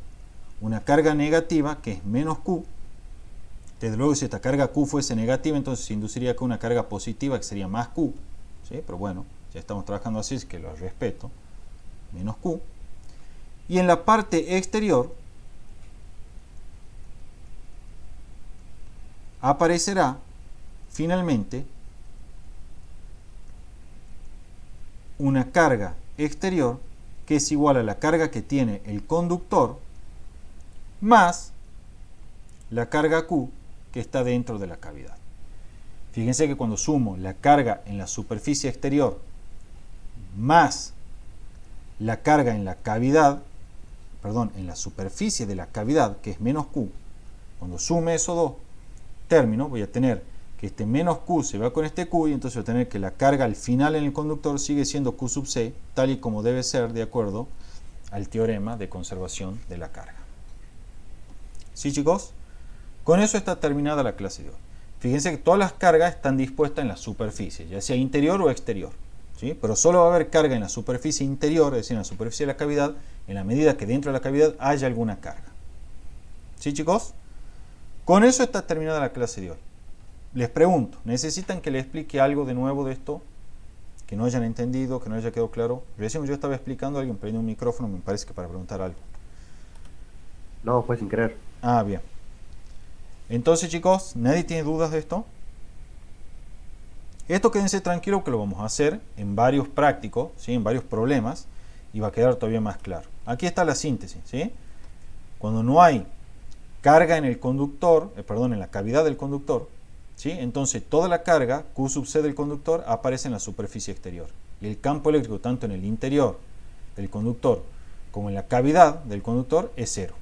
una carga negativa que es menos Q. Desde luego, si esta carga Q fuese negativa, entonces se induciría acá una carga positiva que sería más Q, ¿sí? Pero bueno, ya estamos trabajando así, es que lo respeto, menos Q. Y en la parte exterior aparecerá finalmente una carga exterior que es igual a la carga que tiene el conductor más la carga Q que está dentro de la cavidad. Fíjense que cuando sumo la carga en la superficie exterior más la carga en la cavidad, perdón, en la superficie de la cavidad, que es menos Q, cuando sume esos dos términos, voy a tener que este menos Q se va con este Q y entonces voy a tener que la carga al final en el conductor sigue siendo Q sub C, tal y como debe ser de acuerdo al teorema de conservación de la carga. ¿Sí, chicos? Con eso está terminada la clase de hoy. Fíjense que todas las cargas están dispuestas en la superficie, ya sea interior o exterior, ¿sí? Pero solo va a haber carga en la superficie interior, es decir, en la superficie de la cavidad, en la medida que dentro de la cavidad haya alguna carga. ¿Sí, chicos? Con eso está terminada la clase de hoy. Les pregunto, ¿necesitan que les explique algo de nuevo de esto? Que no hayan entendido, que no haya quedado claro. Recién yo estaba explicando, alguien prendió un micrófono, me parece que para preguntar algo. No, fue sin querer. Ah, bien. Entonces, chicos, ¿nadie tiene dudas de esto? Esto quédense tranquilos que lo vamos a hacer en varios prácticos, ¿sí?, en varios problemas, y va a quedar todavía más claro. Aquí está la síntesis, ¿sí? Cuando no hay carga en el conductor, en la cavidad del conductor, ¿sí?, entonces toda la carga Q sub C del conductor aparece en la superficie exterior. Y el campo eléctrico, tanto en el interior del conductor como en la cavidad del conductor, es cero.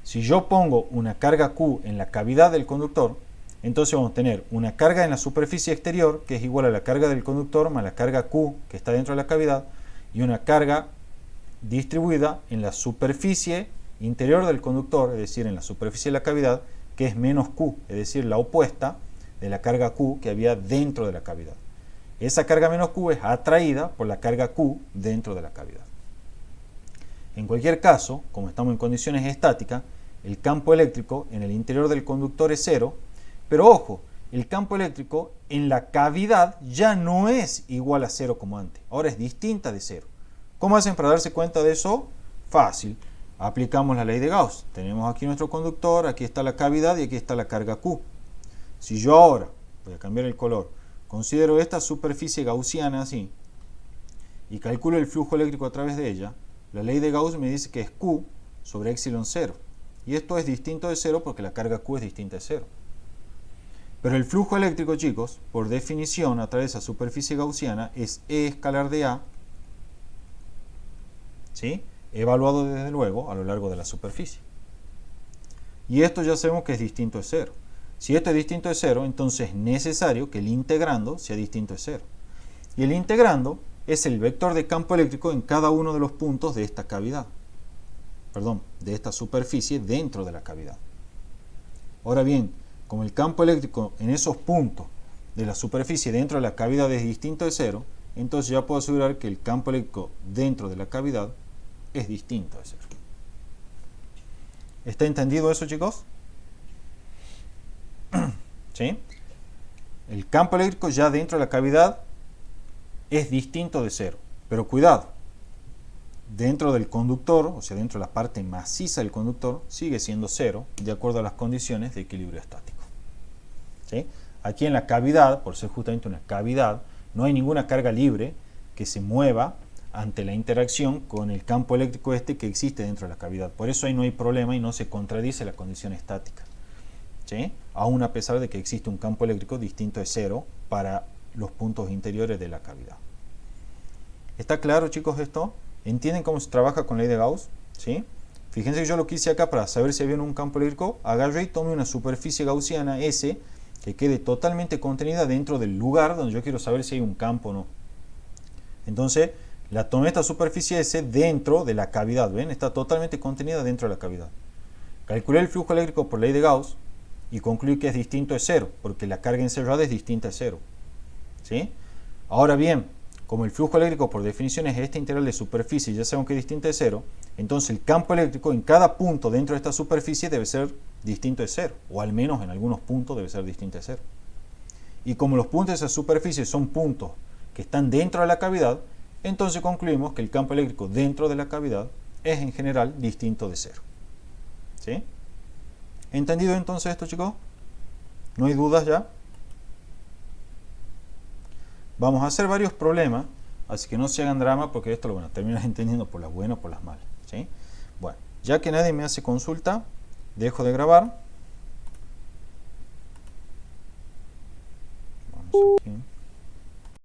Si yo pongo una carga Q en la cavidad del conductor, entonces vamos a tener una carga en la superficie exterior, que es igual a la carga del conductor más la carga Q que está dentro de la cavidad, y una carga distribuida en la superficie interior del conductor, es decir, en la superficie de la cavidad, que es menos Q, es decir, la opuesta de la carga Q que había dentro de la cavidad. Esa carga menos Q es atraída por la carga Q dentro de la cavidad. En cualquier caso, como estamos en condiciones estáticas, el campo eléctrico en el interior del conductor es cero, pero ojo, el campo eléctrico en la cavidad ya no es igual a cero como antes, ahora es distinta de cero. ¿Cómo hacen para darse cuenta de eso? Fácil, aplicamos la ley de Gauss. Tenemos aquí nuestro conductor, aquí está la cavidad y aquí está la carga Q. Si yo ahora, voy a cambiar el color, considero esta superficie gaussiana así y calculo el flujo eléctrico a través de ella, la ley de Gauss me dice que es Q sobre epsilon 0. Y esto es distinto de 0 porque la carga Q es distinta de 0. Pero el flujo eléctrico, chicos, por definición, a través de esa superficie gaussiana, es E escalar de A, ¿sí?, evaluado desde luego a lo largo de la superficie. Y esto ya sabemos que es distinto de 0. Si esto es distinto de 0, entonces es necesario que el integrando sea distinto de 0. Y el integrando es el vector de campo eléctrico en cada uno de los puntos de esta cavidad. Perdón, de esta superficie dentro de la cavidad. Ahora bien, como el campo eléctrico en esos puntos de la superficie dentro de la cavidad es distinto de 0, entonces ya puedo asegurar que el campo eléctrico dentro de la cavidad es distinto de 0. ¿Está entendido eso, chicos? ¿Sí? El campo eléctrico ya dentro de la cavidad es distinto de 0. Pero cuidado, dentro del conductor, o sea, dentro de la parte maciza del conductor, sigue siendo 0 de acuerdo a las condiciones de equilibrio estático. ¿Sí? Aquí en la cavidad, por ser justamente una cavidad, no hay ninguna carga libre que se mueva ante la interacción con el campo eléctrico que existe dentro de la cavidad. Por eso ahí no hay problema y no se contradice la condición estática. ¿Sí? Aún a pesar de que existe un campo eléctrico distinto de 0 para los puntos interiores de la cavidad. ¿Está claro, chicos, esto? ¿Entienden cómo se trabaja con la ley de Gauss? ¿Sí? Fíjense que yo lo que hice acá para saber si había un campo eléctrico, agarré y tomé una superficie gaussiana S que quede totalmente contenida dentro del lugar donde yo quiero saber si hay un campo o no. Entonces, la tomé esta superficie S dentro de la cavidad, ¿ven? Está totalmente contenida dentro de la cavidad. Calculé el flujo eléctrico por ley de Gauss y concluí que es distinto de 0, porque la carga encerrada es distinta de 0. ¿Sí? Ahora bien, como el flujo eléctrico por definición es este integral de superficie, ya sabemos que es distinto de 0, entonces el campo eléctrico en cada punto dentro de esta superficie debe ser distinto de 0, o al menos en algunos puntos debe ser distinto de 0. Y como los puntos de esa superficie son puntos que están dentro de la cavidad, entonces concluimos que el campo eléctrico dentro de la cavidad es en general distinto de 0. ¿Sí? ¿Entendido entonces esto, chicos? ¿No hay dudas ya? Vamos a hacer varios problemas, así que no se hagan drama porque esto lo van a terminar entendiendo por las buenas o por las malas. ¿Sí? Bueno, ya que nadie me hace consulta, dejo de grabar. Vamos a